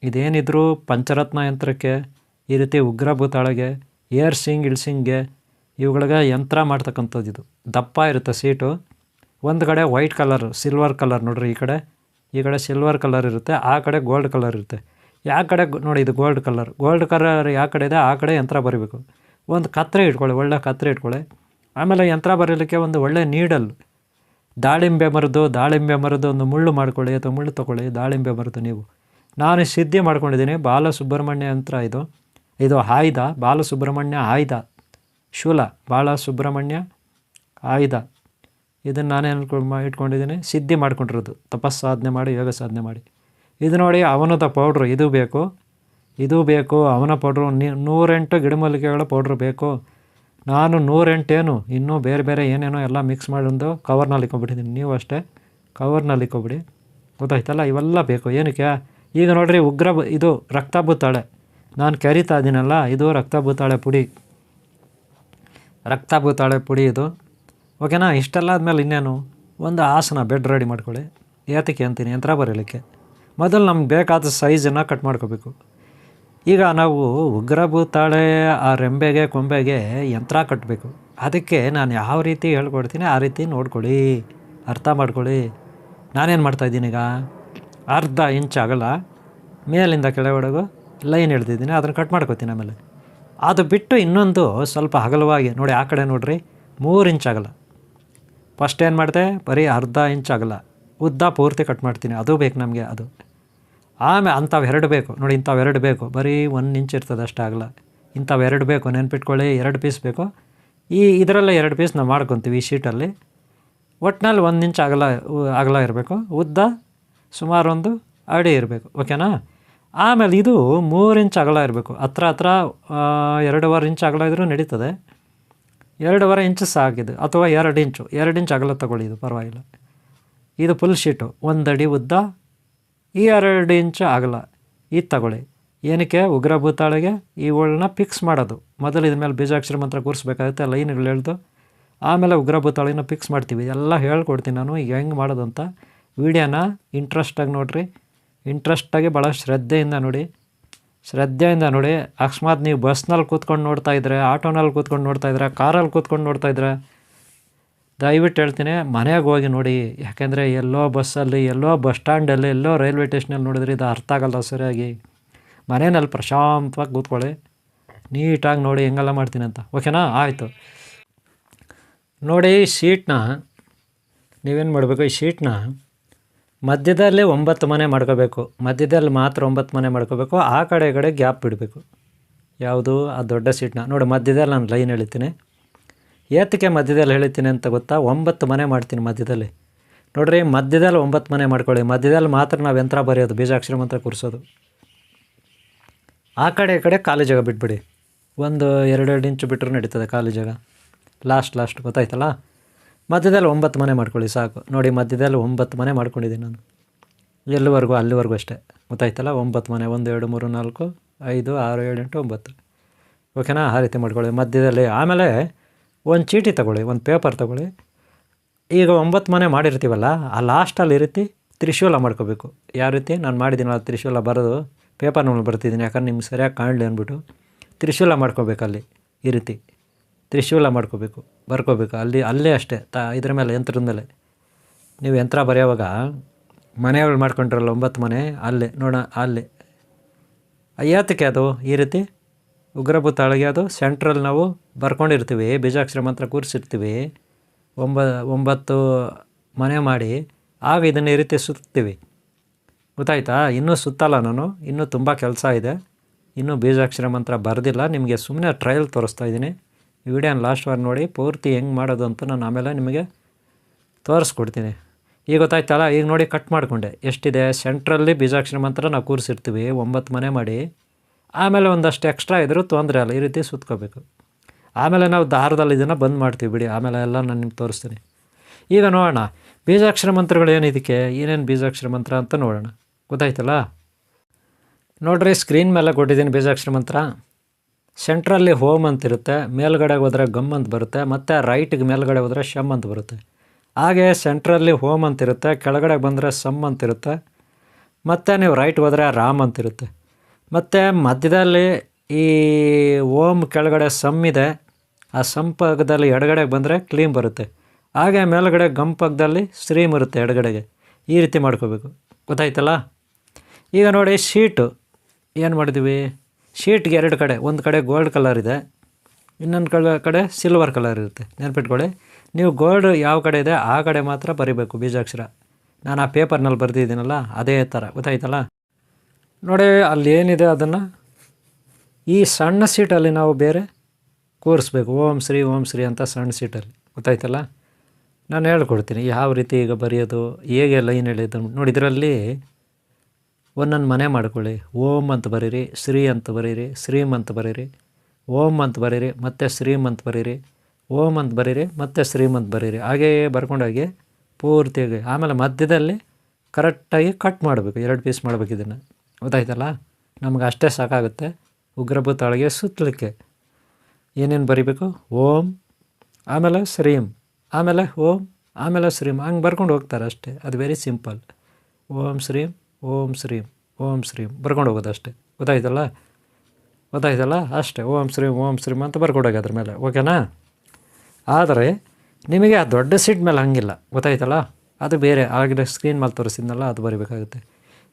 ಇದೇನಿದ್ರು ಪಂಚರತ್ನ ಯಂತ್ರಕ್ಕೆ, ಈ ರೀತಿ ಉಗ್ರ ಭೂತಾಳೆಗೆ, ಇಳ್ಸಿಂಗ್ಗೆ ಇವುಗಳಿಗೆ ಯಂತ್ರ ಮಾಡ್ತಕ್ಕಂಥದ್ದು. ಇದು ದಪ್ಪ ಇರುತ್ತೆ ಸೀಟು. ಒಂದು ಕಡೆ ವೈಟ್ ಕಲರ್, ಸಿಲ್ವರ್ ಕಲರ್ ನೋಡಿರಿ, ಈ ಕಡೆ ಸಿಲ್ವರ್ ಕಲರ್ ಇರುತ್ತೆ, ಆ ಕಡೆ ಗೋಲ್ಡ್ ಕಲರ್ ಇರುತ್ತೆ. ಯಾವ ಕಡೆ ನೋಡಿ ಇದು ಗೋಲ್ಡ್ ಕಲರ್ ಯಾವ ಕಡೆ ಇದೆ ಆ ಕಡೆ ಯಂತ್ರ ಬರೀಬೇಕು. ಒಂದು ಕತ್ತರೆ ಇಟ್ಕೊಳ್ಳಿ, ಒಳ್ಳೆ ಕತ್ತರೆ ಇಟ್ಕೊಳ್ಳಿ. ಆಮೇಲೆ ಯಂತ್ರ ಬರೀಲಿಕ್ಕೆ ಒಂದು ಒಳ್ಳೆ ನೀಡಲ್, ದಾಳಿಂಬೆ ಮರದ್ದು ಒಂದು ಮುಳ್ಳು ಮಾಡ್ಕೊಳ್ಳಿ, ಅಥವಾ ಮುಳ್ಳು ತೊಗೊಳ್ಳಿ, ದಾಳಿಂಬೆ ಮರದ್ದು. ನಾನು ಸಿದ್ಧಿ ಮಾಡ್ಕೊಂಡಿದ್ದೀನಿ, ಬಾಲಸುಬ್ರಹ್ಮಣ್ಯ ಯಂತ್ರ ಇದು ಆಯುಧ, ಬಾಲಸುಬ್ರಹ್ಮಣ್ಯ ಆಯುಧ, ಶೂಲ, ಬಾಲಸುಬ್ರಹ್ಮಣ್ಯ ಆಯುಧ. ಇದನ್ನು ನಾನೇನು ಇಟ್ಕೊಂಡಿದ್ದೀನಿ, ಸಿದ್ಧಿ ಮಾಡ್ಕೊಂಡಿರೋದು, ತಪಸ್ಸಾಧನೆ ಮಾಡಿ, ಯೋಗ ಸಾಧನೆ ಮಾಡಿ. ಇದು ನೋಡಿ ಅವನದ ಪೌಡ್ರು, ಇದು ಬೇಕು. ಅವನ ಪೌಡ್ರು 108 ಗಿಡಮೂಲಿಕೆಗಳ ಪೌಡ್ರು ಬೇಕು. ನಾನು 108 ಇನ್ನೂ ಬೇರೆ ಏನೇನೋ ಎಲ್ಲ ಮಿಕ್ಸ್ ಮಾಡಿದ್ದು ಕವರ್ನಲ್ಲಿ ಇಕ್ಕೊಬಿಟ್ಟಿದ್ದೀನಿ. ನೀವು ಅಷ್ಟೇ ಕವರ್ನಲ್ಲಿ ಇಕ್ಕೊಬಿಡಿ, ಗೊತ್ತಾಯ್ತಲ್ಲ. ಇವೆಲ್ಲ ಬೇಕು. ಏನಕ್ಕೆ? ಈಗ ನೋಡಿರಿ ಇದು ರಕ್ತ ಭೂತಾಳೆ ನಾನು ಕರಿತಾ ಇದ್ದೀನಲ್ಲ, ಇದು ರಕ್ತ ಭೂತಾಳೆ ಪುಡಿ ಇದು, ಓಕೆನಾ? ಇಷ್ಟೆಲ್ಲ ಆದಮೇಲೆ ಇನ್ನೇನು, ಒಂದು ಆಸನ ಬೆಡ್ ರೆಡಿ ಮಾಡ್ಕೊಳ್ಳಿ. ಏತಕ್ಕೆ ಅಂತೀನಿ, ಯಂತ್ರ ಬರೀಲಿಕ್ಕೆ. ಮೊದಲು ನಮ್ಗೆ ಬೇಕಾದ ಸೈಜನ್ನು ಕಟ್ ಮಾಡ್ಕೋಬೇಕು. ಈಗ ನಾವು ಉಗ್ರ ಭೂತಾಳೆ ಆ ರೆಂಬೆಗೆ, ಕೊಂಬೆಗೆ ಯಂತ್ರ ಕಟ್ಟಬೇಕು. ಅದಕ್ಕೆ ನಾನು ಯಾವ ರೀತಿ ಹೇಳ್ಕೊಡ್ತೀನಿ ಆ ರೀತಿ ನೋಡ್ಕೊಳ್ಳಿ, ಅರ್ಥ ಮಾಡ್ಕೊಳ್ಳಿ. ನಾನೇನು ಮಾಡ್ತಾಯಿದ್ದೀನಿ, ಈಗ ಅರ್ಧ ಇಂಚ್ ಅಗಲ ಮೇಲಿಂದ ಕೆಳಗಡೆಗೂ ಲೈನ್ ಎಳ್ದಿದ್ದೀನಿ, ಅದನ್ನು ಕಟ್ ಮಾಡ್ಕೋತೀನಿ. ಆಮೇಲೆ ಅದು ಬಿಟ್ಟು ಇನ್ನೊಂದು ಸ್ವಲ್ಪ ಅಗಲವಾಗಿ ನೋಡಿ, ಆ ಕಡೆ ನೋಡಿರಿ 3 ಇಂಚ್ ಅಗಲ. ಫಸ್ಟ್ ಏನು ಮಾಡಿದೆ, ಬರೀ ಅರ್ಧ ಇಂಚ್ ಅಗಲ, ಉದ್ದ ಪೂರ್ತಿ ಕಟ್ ಮಾಡ್ತೀನಿ. ಅದು ಬೇಕು ನಮಗೆ. ಅದು ಆಮೇಲೆ ಅಂಥವೆರಡು ಬೇಕು ನೋಡಿ, ಇಂಥವೆರಡು ಬೇಕು. ಬರೀ 1 ಇಂಚ್ ಇರ್ತದೆ ಅಷ್ಟೇ ಆಗಲ್ಲ. ಇಂಥವೆರಡು ಬೇಕು, ನೆನ್ಪಿಟ್ಕೊಳ್ಳಿ. 2 ಪೀಸ್ ಬೇಕು. ಇದರಲ್ಲೇ 2 ಪೀಸ್ ನಾವು ಮಾಡ್ಕೊತೀವಿ ಈ ಶೀಟಲ್ಲಿ. ಒಟ್ಟಿನಲ್ಲಿ 1 ಇಂಚ್ ಅಗಲ ಇರಬೇಕು, ಉದ್ದ ಸುಮಾರು 1 ಅಡಿ ಇರಬೇಕು. ಓಕೆನಾ? ಆಮೇಲೆ ಇದು 3 ಇಂಚ್ ಅಗಲ ಇರಬೇಕು. ಹತ್ರ 2.5 ಇಂಚ್ ಅಗಲ ಇದ್ರೂ ನಡೀತದೆ. 2.5 ಇಂಚು ಸಾಕಿದು, ಅಥವಾ 2 ಇಂಚ್ ಅಗಲ ತೊಗೊಳ್ಳಿ, ಇದು ಪರವಾಗಿಲ್ಲ. ಇದು ಫುಲ್ ಶೀಟು 1 ಅಡಿ ಉದ್ದ, ಈ 2 ಇಂಚು ಅಗಲ ಇದು ತಗೊಳ್ಳಿ. ಏನಕ್ಕೆ? ಉಗ್ರ ಭೂತಾಳಿಗೆ ಇವುಗಳನ್ನ ಫಿಕ್ಸ್ ಮಾಡೋದು. ಮೊದಲು ಇದ್ರ ಮೇಲೆ ಬೀಜಾಕ್ಷರ ಮಂತ್ರ ಕೂರಿಸ್ಬೇಕಾಗುತ್ತೆ, ಲೈನ್ಗಳು ಹೇಳ್ದು ಆಮೇಲೆ ಉಗ್ರ ಭೂತಾಳಿನ ಫಿಕ್ಸ್ ಮಾಡ್ತೀವಿ. ಎಲ್ಲ ಹೇಳ್ಕೊಡ್ತೀನಿ ನಾನು ಈಗ ಹೆಂಗೆ ಮಾಡೋದು ಅಂತ. ವೀಡಿಯೋನ ಇಂಟ್ರೆಸ್ಟಾಗಿ ನೋಡಿರಿ, ಇಂಟ್ರೆಸ್ಟಾಗಿ ಭಾಳ ಶ್ರದ್ಧೆಯಿಂದ ನೋಡಿ. ಅಕಸ್ಮಾತ್ ನೀವು ಬಸ್ನಲ್ಲಿ ಕೂತ್ಕೊಂಡು ನೋಡ್ತಾಯಿದ್ರೆ, ಆಟೋನಲ್ಲಿ ಕೂತ್ಕೊಂಡು ನೋಡ್ತಾಯಿದ್ರೆ, ಕಾರಲ್ಲಿ ಕೂತ್ಕೊಂಡು ನೋಡ್ತಾಯಿದ್ರೆ, ದಯವಿಟ್ಟು ಹೇಳ್ತೀನಿ ಮನೆಗೆ ಹೋಗಿ ನೋಡಿ. ಯಾಕೆಂದರೆ ಎಲ್ಲೋ ಬಸ್ಸಲ್ಲಿ, ಎಲ್ಲೋ ಬಸ್ ಸ್ಟ್ಯಾಂಡಲ್ಲಿ, ಎಲ್ಲೋ ರೈಲ್ವೆ ಸ್ಟೇಷನಲ್ಲಿ ನೋಡಿದ್ರೆ ಇದು ಅರ್ಥ ಆಗಲ್ಲ ಸರಿಯಾಗಿ. ಮನೆಯಲ್ಲಿ ಪ್ರಶಾಂತವಾಗಿ ಕೂತ್ಕೊಳ್ಳಿ, ನೀಟಾಗಿ ನೋಡಿ ಹೆಂಗೆಲ್ಲ ಮಾಡ್ತೀನಿ ಅಂತ. ಓಕೆನಾ? ಆಯಿತು. ನೋಡಿ, ಶೀಟ್ನ ನೀವೇನು ಮಾಡಬೇಕು, ಈ ಶೀಟ್ನ ಮಧ್ಯದಲ್ಲಿ 9 ಮನೆ ಮಾಡ್ಕೋಬೇಕು. ಮಧ್ಯದಲ್ಲಿ ಮಾತ್ರ 9 ಮನೆ ಮಾಡ್ಕೋಬೇಕು. ಆ ಕಡೆ ಈ ಕಡೆ ಗ್ಯಾಪ್ ಬಿಡಬೇಕು. ಯಾವುದು? ಆ ದೊಡ್ಡ ಶೀಟ್ನ ನೋಡಿ, ಮಧ್ಯದಲ್ಲಿ ನಾನು ಲೈನ್ ಹೇಳ್ತೀನಿ. ಏತಕ್ಕೆ ಮಧ್ಯದಲ್ಲಿ ಹೇಳ್ತೀನಿ ಅಂತ ಗೊತ್ತಾ? 9 ಮನೆ ಮಾಡ್ತೀನಿ ಮಧ್ಯದಲ್ಲಿ. ನೋಡಿರಿ, ಮಧ್ಯದಲ್ಲಿ 9 ಮನೆ ಮಾಡ್ಕೊಳ್ಳಿ. ಮಧ್ಯದಲ್ಲಿ ಮಾತ್ರ ನಾವು ಯಂತ್ರ ಬರೆಯೋದು, ಬೀಜಾಕ್ಷರ ಮಂತ್ರ ಕೂರಿಸೋದು. ಆ ಕಡೆ ಈ ಕಡೆ ಖಾಲಿ ಜಾಗ ಬಿಟ್ಬಿಡಿ. 1-2 ಇಂಚು ಬಿಟ್ಟರು ನಡೀತದೆ ಖಾಲಿ ಜಾಗ. ಲಾಸ್ಟ್ ಗೊತ್ತಾಯ್ತಲ್ಲ? ಮಧ್ಯದಲ್ಲಿ 9 ಮನೆ ಮಾಡ್ಕೊಳ್ಳಿ ಸಾಕು. ನೋಡಿ, ಮಧ್ಯದಲ್ಲಿ 9 ಮನೆ ಮಾಡ್ಕೊಂಡಿದ್ದೀನಿ ನಾನು. ಎಲ್ಲಿವರೆಗೂ? ಅಲ್ಲಿವರೆಗೂ ಅಷ್ಟೇ. ಗೊತ್ತಾಯ್ತಲ್ಲ? 9 ಮನೆ, 1 2 3 4 5 6 7 8 9. ಓಕೆನಾ? ಆ ರೀತಿ ಮಾಡ್ಕೊಳ್ಳಿ ಮಧ್ಯದಲ್ಲಿ. ಆಮೇಲೆ ಒಂದು ಚೀಟಿ ತೊಗೊಳ್ಳಿ, ಒಂದು ಪೇಪರ್ ತೊಗೊಳ್ಳಿ. ಈಗ 9 ಮನೆ ಮಾಡಿರ್ತೀವಲ್ಲ, ಆ ಲಾಸ್ಟಲ್ಲಿ ಈ ರೀತಿ ತ್ರಿಶೂಲ ಮಾಡ್ಕೋಬೇಕು. ಯಾವ ರೀತಿ ನಾನು ಮಾಡಿದ್ದೀನಿ ಆ ತ್ರಿಶೂಲ ಬರೋದು ಪೇಪರ್ನಲ್ಲಿ ಬರ್ತಿದ್ದೀನಿ, ಯಾಕಂದ್ರೆ ನಿಮ್ಗೆ ಸರಿಯಾಗಿ ಕಾಣಲಿ ಅಂದ್ಬಿಟ್ಟು ತ್ರಿಶೂಲ ಮಾಡ್ಕೋಬೇಕು. ಅಲ್ಲಿ ಈ ರೀತಿ ತ್ರಿಶೂಲ ಬರ್ಕೋಬೇಕು. ಅಲ್ಲೇ ಅಷ್ಟೇ ಇದ್ರ ಮೇಲೆ, ಯಂತ್ರದ ಮೇಲೆ. ನೀವು ಯಂತ್ರ ಬರೆಯೋವಾಗ ಮನೆಗಳು ಮಾಡ್ಕೊಂಡ್ರಲ್ಲ 9 ಮನೆ, ಅಲ್ಲೇ ನೋಡೋಣ. ಅಲ್ಲೇ ಯಾತಕ್ಕೆ ಅದು ಈ ರೀತಿ ಉಗ್ರಭೂತಾಳಿಗೆ ಅದು ಸೆಂಟ್ರಲ್ಲಿ ನಾವು ಬರ್ಕೊಂಡಿರ್ತೀವಿ, ಬೀಜಾಕ್ಷರ ಮಂತ್ರ ಕೂರಿಸಿರ್ತೀವಿ. 9 ಮನೆ ಮಾಡಿ ಆಗ ಇದನ್ನು ಈ ರೀತಿ ಸುತ್ತೀವಿ. ಗೊತ್ತಾಯ್ತಾ? ಇನ್ನೂ ಸುತ್ತಲ್ಲ ನಾನು, ಇನ್ನೂ ತುಂಬ ಕೆಲಸ ಇದೆ. ಇನ್ನೂ ಬೀಜಾಕ್ಷರ ಮಂತ್ರ ಬರೆದಿಲ್ಲ. ನಿಮಗೆ ಸುಮ್ಮನೆ ಟ್ರಯಲ್ ತೋರಿಸ್ತಾ ಇದ್ದೀನಿ. ಈ ವಿಡಿಯೋನ ಲಾಸ್ಟ್ ವಾರ ನೋಡಿ, ಪೂರ್ತಿ ಹೆಂಗೆ ಮಾಡೋದು ಅಂತ ನಾನು ಆಮೇಲೆ ನಿಮಗೆ ತೋರಿಸ್ಕೊಡ್ತೀನಿ. ಈಗ ಗೊತ್ತಾಯ್ತಲ್ಲ? ಈಗ ನೋಡಿ, ಕಟ್ ಮಾಡಿಕೊಂಡೆ. ಎಷ್ಟಿದೆ? ಸೆಂಟ್ರಲ್ಲಿ ಬೀಜಾಕ್ಷರ ಮಂತ್ರ ನಾವು ಕೂರಿಸಿರ್ತೀವಿ 9 ಮನೆ ಮಾಡಿ. ಆಮೇಲೆ ಒಂದಷ್ಟು ಎಕ್ಸ್ಟ್ರಾ ಇದ್ರೂ ತೊಂದರೆ ಅಲ್ಲ, ಈ ರೀತಿ ಸುತ್ಕೋಬೇಕು. ಆಮೇಲೆ ನಾವು ದಾರದಲ್ಲಿ ಇದನ್ನು ಬಂದ್ ಮಾಡ್ತೀವಿ ಬಿಡಿ, ಆಮೇಲೆ ಎಲ್ಲ ನಾನು ನಿಮ್ಗೆ ತೋರಿಸ್ತೀನಿ. ಈಗ ನೋಡೋಣ ಬೀಜಾಕ್ಷರ ಮಂತ್ರಗಳು ಏನಿದಕ್ಕೆ, ಏನೇನು ಬೀಜಾಕ್ಷರ ಮಂತ್ರ ಅಂತ ನೋಡೋಣ. ಗೊತ್ತಾಯ್ತಲ್ಲ? ನೋಡ್ರಿ, ಸ್ಕ್ರೀನ್ ಮೇಲೆ ಕೊಟ್ಟಿದ್ದೀನಿ ಬೀಜಾಕ್ಷರ ಮಂತ್ರ. ಸೆಂಟ್ರಲ್ಲಿ ಹೋಮ್ ಅಂತಿರುತ್ತೆ, ಮೇಲ್ಗಡೆಗೆ ಹೋದರೆ ಗಮ್ ಅಂತ ಬರುತ್ತೆ, ಮತ್ತು ರೈಟಿಗೆ ಮೇಲ್ಗಡೆ ಹೋದರೆ ಶಮ್ ಅಂತ ಬರುತ್ತೆ. ಹಾಗೆ ಸೆಂಟ್ರಲ್ಲಿ ಹೋಮ್ ಅಂತಿರುತ್ತೆ, ಕೆಳಗಡೆ ಬಂದರೆ ಸಮ್ ಅಂತಿರುತ್ತೆ, ಮತ್ತು ನೀವು ರೈಟ್ ಹೋದರೆ ರಾಮ್ ಅಂತಿರುತ್ತೆ. ಮತ್ತು ಮಧ್ಯದಲ್ಲಿ ಈ ಓಮ್ ಕೆಳಗಡೆ ಸಮ್ ಇದೆ, ಆ ಸಮ್ ಪಕ್ಕದಲ್ಲಿ ಎಡಗಡೆಗೆ ಬಂದರೆ ಕ್ಲೀಮ್ ಬರುತ್ತೆ. ಹಾಗೆ ಮೇಲ್ಗಡೆ ಗಮ್ ಪಕ್ಕದಲ್ಲಿ ಶ್ರೀಮ್ ಇರುತ್ತೆ ಎಡಗಡೆಗೆ. ಈ ರೀತಿ ಮಾಡ್ಕೋಬೇಕು. ಗೊತ್ತಾಯ್ತಲ್ಲ? ಈಗ ನೋಡಿ, ಶೀಟು ಏನು ಮಾಡಿದ್ದೀವಿ, ಶೀಟ್ಗೆ 2 ಕಡೆ, ಒಂದು ಕಡೆ ಗೋಲ್ಡ್ ಕಲರ್ ಇದೆ, ಇನ್ನೊಂದು ಕಡೆ ಸಿಲ್ವರ್ ಕಲರ್ ಇರುತ್ತೆ. ನೆನ್ಪಿಟ್ಕೊಳ್ಳಿ, ನೀವು ಗೋಲ್ಡ್ ಯಾವ ಕಡೆ ಇದೆ ಆ ಕಡೆ ಮಾತ್ರ ಬರೀಬೇಕು ಬೀಜಾಕ್ಷರ. ನಾನು ಆ ಪೇಪರ್ನಲ್ಲಿ ಬರೆದಿದ್ದೀನಲ್ಲ ಅದೇ ಥರ. ಗೊತ್ತಾಯ್ತಲ್ಲ? ನೋಡಿ, ಅಲ್ಲಿ ಏನಿದೆ ಅದನ್ನು ಈ ಸಣ್ಣ ಸೀಟಲ್ಲಿ ನಾವು ಬೇರೆ ಕೂರಿಸ್ಬೇಕು. ಓಂ ಶ್ರೀ ಅಂತ ಸಣ್ಣ ಸೀಟಲ್ಲಿ. ಗೊತ್ತಾಯ್ತಲ್ಲ? ನಾನು ಹೇಳ್ಕೊಡ್ತೀನಿ ಯಾವ ರೀತಿ ಈಗ ಬರೆಯೋದು, ಹೇಗೆ ಲೈನ್ ಹೇಳಿದ್ದು ನೋಡಿ. ಇದರಲ್ಲಿ ಒಂದೊಂದು ಮನೆ ಮಾಡ್ಕೊಳ್ಳಿ. ಓಂ ಅಂತ ಬರೀರಿ, ಶ್ರೀ ಅಂತ ಬರೀರಿ, ಶ್ರೀಮ್ ಅಂತ ಬರೀರಿ, ಓಂ ಅಂತ ಬರೀರಿ, ಮತ್ತು ಶ್ರೀಮ್ ಅಂತ ಬರೀರಿ, ಓಂ ಅಂತ ಬರೀರಿ, ಮತ್ತು ಶ್ರೀಮ್ ಅಂತ ಬರೀರಿ. ಹಾಗೆಯೇ ಬರ್ಕೊಂಡೋಗಿ ಪೂರ್ತಿಯಾಗಿ. ಆಮೇಲೆ ಮಧ್ಯದಲ್ಲಿ ಕರೆಕ್ಟಾಗಿ ಕಟ್ ಮಾಡಬೇಕು, 2 ಪೀಸ್ ಮಾಡಬೇಕು ಇದನ್ನು. ಗೊತ್ತಾಯ್ತಲ್ಲ? ನಮ್ಗೆ ಅಷ್ಟೇ ಸಾಕಾಗುತ್ತೆ ಉಗ್ರಭೂತಾಳಿಗೆ ಸುತ್ತಲಿಕ್ಕೆ. ಏನೇನು ಬರೀಬೇಕು? ಓಂ, ಆಮೇಲೆ ಶ್ರೀಮ್, ಆಮೇಲೆ ಓಂ, ಆಮೇಲೆ ಶ್ರೀಮ್, ಹಂಗೆ ಬರ್ಕೊಂಡು ಹೋಗ್ತಾರೆ ಅಷ್ಟೇ. ಅದು ವೆರಿ ಸಿಂಪಲ್. ಓಂ ಶ್ರೀಮ್, ಓಂ ಶ್ರೀಮ್, ಓಂ ಶ್ರೀಮ್ ಬರ್ಕೊಂಡು ಹೋಗೋದು ಅಷ್ಟೇ. ಗೊತ್ತಾಯ್ತಲ್ಲ? ಅಷ್ಟೇ. ಓಂ ಶ್ರೀಮ್ ಅಂತ ಬರ್ಕೊಂಡೋಗಿ ಅದ್ರ ಮೇಲೆ. ಓಕೆನಾ? ಆದರೆ ನಿಮಗೆ ಆ ದೊಡ್ಡ ಸೀಟ್ ಮೇಲೆ ಹಂಗಿಲ್ಲ. ಗೊತ್ತಾಯ್ತಲ್ಲ? ಅದು ಬೇರೆ ಆಗಲೇ ಸ್ಕ್ರೀನ್ ಮೇಲೆ ತೋರಿಸಿದ್ನಲ್ಲ, ಅದು ಬರೀಬೇಕಾಗುತ್ತೆ.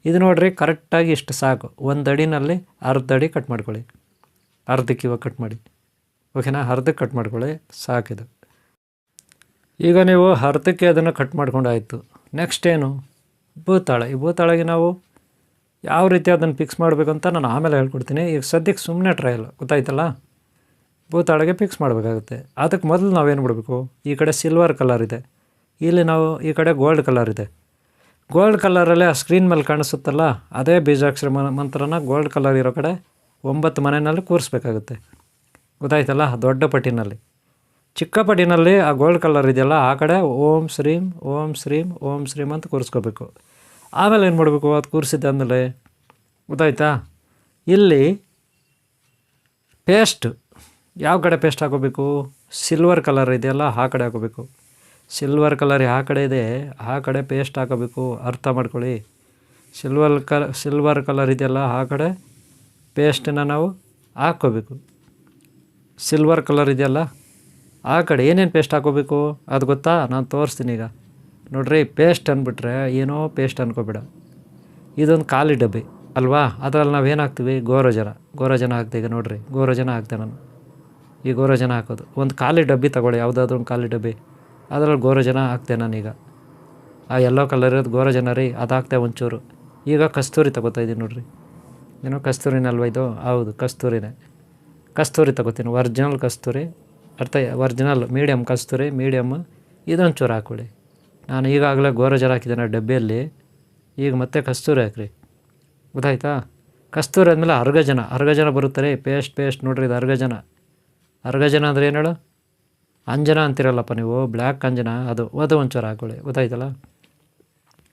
ಇದು ನೋಡಿರಿ, ಕರೆಕ್ಟಾಗಿ ಇಷ್ಟು ಸಾಕು. 1 ಅಡಿನಲ್ಲಿ ಅರ್ಧ ಅಡಿ ಕಟ್ ಮಾಡ್ಕೊಳ್ಳಿ, ಅರ್ಧಕ್ಕೆ ಇವಾಗ ಕಟ್ ಮಾಡಿ. ಓಕೆನಾ? ಅರ್ಧಕ್ಕೆ ಕಟ್ ಮಾಡ್ಕೊಳ್ಳಿ, ಸಾಕಿದು. ಈಗ ನೀವು ಅರ್ಧಕ್ಕೆ ಅದನ್ನು ಕಟ್ ಮಾಡ್ಕೊಂಡಾಯಿತು. ನೆಕ್ಸ್ಟ್ ಏನು? ಭೂತಾಳ. ಈ ಭೂತಾಳಿಗೆ ನಾವು ಯಾವ ರೀತಿ ಅದನ್ನು ಫಿಕ್ಸ್ ಮಾಡಬೇಕು ಅಂತ ನಾನು ಆಮೇಲೆ ಹೇಳ್ಕೊಡ್ತೀನಿ. ಈಗ ಸದ್ಯಕ್ಕೆ ಸುಮ್ಮನೆ ಟ್ರಯಲ್. ಗೊತ್ತಾಯ್ತಲ್ಲ? ಭೂತಾಳಿಗೆ ಫಿಕ್ಸ್ ಮಾಡಬೇಕಾಗುತ್ತೆ. ಅದಕ್ಕೆ ಮೊದಲು ನಾವೇನು ಮಾಡಬೇಕು, ಈ ಕಡೆ ಸಿಲ್ವರ್ ಕಲರ್ ಇದೆ, ಇಲ್ಲಿ ನಾವು ಈ ಕಡೆ ಗೋಲ್ಡ್ ಕಲರ್ ಇದೆ. ಗೋಲ್ಡ್ ಕಲರಲ್ಲಿ ಆ ಸ್ಕ್ರೀನ್ ಮೇಲೆ ಕಾಣಿಸುತ್ತಲ್ಲ, ಅದೇ ಬೀಜಾಕ್ಷರ ಮಂತ್ರನ ಗೋಲ್ಡ್ ಕಲರ್ ಇರೋ ಕಡೆ 9 ಮನೆಯಲ್ಲಿ ಕೂರಿಸ್ಬೇಕಾಗುತ್ತೆ. ಗೊತ್ತಾಯ್ತಲ್ಲ? ದೊಡ್ಡ ಪಟ್ಟಿನಲ್ಲಿ. ಚಿಕ್ಕ ಪಟ್ಟಿನಲ್ಲಿ ಆ ಗೋಲ್ಡ್ ಕಲರ್ ಇದೆಯಲ್ಲ, ಆ ಕಡೆ ಓಂ ಶ್ರೀಂ ಓಂ ಶ್ರೀಂ ಓಂ ಶ್ರೀಂ ಅಂತ ಕೂರಿಸ್ಕೋಬೇಕು. ಆಮೇಲೆ ಏನು ಮಾಡಬೇಕು, ಅದು ಕೂರಿಸಿದ್ದಾದಮೇಲೆ ಗೊತ್ತಾಯ್ತಾ, ಇಲ್ಲಿ ಪೇಸ್ಟ್ ಯಾವ ಕಡೆ ಪೇಸ್ಟ್ ಹಾಕೋಬೇಕು, ಸಿಲ್ವರ್ ಕಲರ್ ಇದೆಯಲ್ಲ ಆ ಕಡೆ ಹಾಕೋಬೇಕು. ಸಿಲ್ವರ್ ಕಲರ್ ಯಾವ ಕಡೆ ಇದೆ ಆ ಕಡೆ ಪೇಸ್ಟ್ ಹಾಕೋಬೇಕು. ಅರ್ಥ ಮಾಡ್ಕೊಳ್ಳಿ. ಸಿಲ್ವರ್ ಕಲರ್ ಇದೆಯಲ್ಲ ಆ ಕಡೆ ಪೇಸ್ಟನ್ನು ನಾವು ಹಾಕ್ಕೋಬೇಕು. ಸಿಲ್ವರ್ ಕಲರ್ ಇದೆಯಲ್ಲ ಆ ಕಡೆ ಏನೇನು ಪೇಸ್ಟ್ ಹಾಕೋಬೇಕು ಅದು ಗೊತ್ತಾ? ನಾನು ತೋರಿಸ್ತೀನಿ ಈಗ. ನೋಡ್ರಿ, ಪೇಸ್ಟ್ ಅಂದ್ಬಿಟ್ರೆ ಏನೋ ಪೇಸ್ಟ್ ಅನ್ಕೋಬೇಡ. ಇದೊಂದು ಖಾಲಿ ಡಬ್ಬಿ ಅಲ್ವಾ? ಅದರಲ್ಲಿ ನಾವು ಏನು ಹಾಕ್ತೀವಿ, ಗೋರೋಜನ ಹಾಕ್ತೀವಿ. ಈಗ ನೋಡಿರಿ, ಗೋರೋಜನ ಹಾಕ್ತೆ ನಾನು. ಈ ಗೋರೋಜನ ಹಾಕೋದು ಒಂದು ಖಾಲಿ ಡಬ್ಬಿ ತೊಗೊಳ್ಳಿ, ಯಾವುದಾದ್ರೂ ಒಂದು ಖಾಲಿ ಡಬ್ಬಿ, ಅದರಲ್ಲಿ ಗೋರೋಜನ ಹಾಕ್ತೆ ನಾನೀಗ. ಆ ಯೆಲ್ಲೋ ಕಲರ್ ಇರೋದು ಗೋರೋಜನ ರೀ, ಅದು ಹಾಕ್ತೆ ಒಂಚೂರು. ಈಗ ಕಸ್ತೂರಿ ತೊಗೋತಾಯಿದ್ದೀನಿ ನೋಡಿರಿ. ಏನೋ ಕಸ್ತೂರಿನಲ್ವ ಇದು? ಹೌದು, ಕಸ್ತೂರಿ ತೊಗೋತೀನಿ. ಒರ್ಜಿನಲ್ ಕಸ್ತೂರಿ, ಒರ್ಜಿನಲ್ ಮೀಡಿಯಮ್ ಕಸ್ತೂರಿ, ಮೀಡಿಯಮ್ ಇದೊಂದು ಚೂರು ಹಾಕ್ಕೊಳ್ಳಿ. ನಾನು ಈಗಾಗಲೇ ಗೋರೋಜನ ಹಾಕಿದ್ದೇನೆ ಡಬ್ಬಿಯಲ್ಲಿ, ಈಗ ಮತ್ತೆ ಕಸ್ತೂರಿ ಹಾಕ್ರಿ. ಗೊತ್ತಾಯ್ತಾ? ಕಸ್ತೂರಿ ಆದಮೇಲೆ ಅರ್ಗಜನ ಬರುತ್ತೆ ರೀ. ಪೇಸ್ಟ್ ನೋಡ್ರಿ, ಇದು ಅರ್ಗಜನ ಅಂದರೆ ಏನು ಹೇಳು? ಅಂಜನ ಅಂತಿರಲ್ಲಪ್ಪ ನೀವು, ಬ್ಲ್ಯಾಕ್ ಅಂಜನ, ಅದು ಒಂಚೂರು ಹಾಕೊಳ್ಳಿ. ಗೊತ್ತಾಯ್ತಲ್ಲ?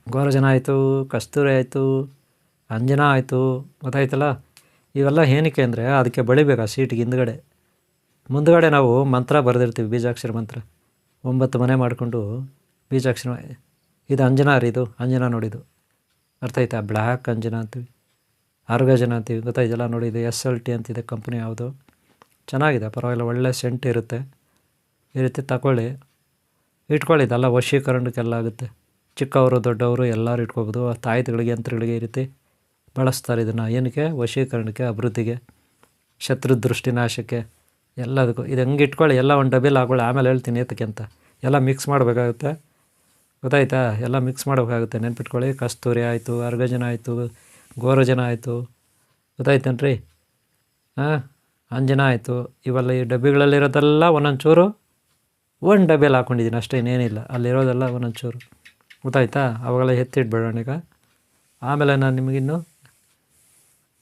ಗೋರೋಜನ ಆಯಿತು, ಕಸ್ತೂರಿ ಆಯಿತು, ಅಂಜನ ಆಯಿತು. ಗೊತ್ತಾಯ್ತಲ್ಲ? ಇವೆಲ್ಲ ಏನಕ್ಕೆ ಅಂದರೆ ಅದಕ್ಕೆ ಬಳಿಬೇಕು ಆ ಸೀಟಿಗೆ ಮುಂದುಗಡೆ ನಾವು ಮಂತ್ರ ಬರೆದಿರ್ತೀವಿ, ಬೀಜಾಕ್ಷರ ಮಂತ್ರ. 9 ಮನೆ ಮಾಡಿಕೊಂಡು ಬೀಜಾಕ್ಷರ. ಇದು ಅಂಜನ ರೀ, ಇದು ಅಂಜನ ನೋಡಿದು. ಅರ್ಥ ಆಯ್ತಾ? ಬ್ಲ್ಯಾಕ್ ಅಂಜನ ಅಂತೀವಿ, ಅರ್ಗಜನ ಅಂತೀವಿ. ಗೊತ್ತಾಯ್ತಲ್ಲ? ನೋಡಿ, ಇದು SLT ಅಂತಿದೆ ಕಂಪ್ನಿ. ಯಾವುದು ಚೆನ್ನಾಗಿದೆ, ಪರವಾಗಿಲ್ಲ, ಒಳ್ಳೆ ಸೆಂಟ್ ಇರುತ್ತೆ. ಈ ರೀತಿ ತಗೊಳ್ಳಿ, ಇಟ್ಕೊಳ್ಳಿ. ಇದೆಲ್ಲ ವಶೀಕರಣಕ್ಕೆಲ್ಲ ಆಗುತ್ತೆ. ಚಿಕ್ಕವರು ದೊಡ್ಡವರು ಎಲ್ಲರೂ ಇಟ್ಕೋಬೋದು. ತಾಯಿಗಳಿಗೆ ಯಂತ್ರಗಳಿಗೆ ಈ ರೀತಿ ಬಳಸ್ತಾರೆ ಇದನ್ನು. ಏನಕ್ಕೆ? ವಶೀಕರಣಕ್ಕೆ, ಅಭಿವೃದ್ಧಿಗೆ, ಶತ್ರು ದೃಷ್ಟಿನಾಶಕ್ಕೆ, ಎಲ್ಲದಕ್ಕೂ. ಇದು ಹಂಗೆ ಇಟ್ಕೊಳ್ಳಿ, ಎಲ್ಲ ಒಂದು ಡಬ್ಬಿಯಲ್ಲಿ ಹಾಕೊಳ್ಳಿ. ಆಮೇಲೆ ಹೇಳ್ತೀನಿ ಏತಕ್ಕೆ ಅಂತ. ಎಲ್ಲ ಮಿಕ್ಸ್ ಮಾಡಬೇಕಾಗುತ್ತೆ. ಗೊತ್ತಾಯ್ತಾ? ಎಲ್ಲ ಮಿಕ್ಸ್ ಮಾಡಬೇಕಾಗುತ್ತೆ, ನೆನ್ಪಿಟ್ಕೊಳ್ಳಿ. ಕಸ್ತೂರಿ ಆಯಿತು, ಅರ್ಗಜನ ಆಯಿತು, ಗೋರೋಜನ ಆಯಿತು. ಗೊತ್ತಾಯ್ತೇನ್ರಿ? ಅಂಜನ ಆಯಿತು. ಇವೆಲ್ಲ ಈ ಡಬ್ಬಿಗಳಲ್ಲಿರೋದೆಲ್ಲ ಒಂದೊಂದು ಚೂರು ಒಂದು ಡಬ್ಬಿಯಲ್ಲಿ ಹಾಕ್ಕೊಂಡಿದ್ದೀನಿ ಅಷ್ಟೇ, ಇನ್ನೇನಿಲ್ಲ. ಅಲ್ಲಿರೋದೆಲ್ಲ ಒಂದೊಂದು ಚೂರು. ಗೊತ್ತಾಯ್ತಾ? ಅವಾಗೆಲ್ಲ ಎತ್ತಿಟ್ಬೇಡೋಣ ಈಗ. ಆಮೇಲೆ ನಾನು ನಿಮಗಿನ್ನು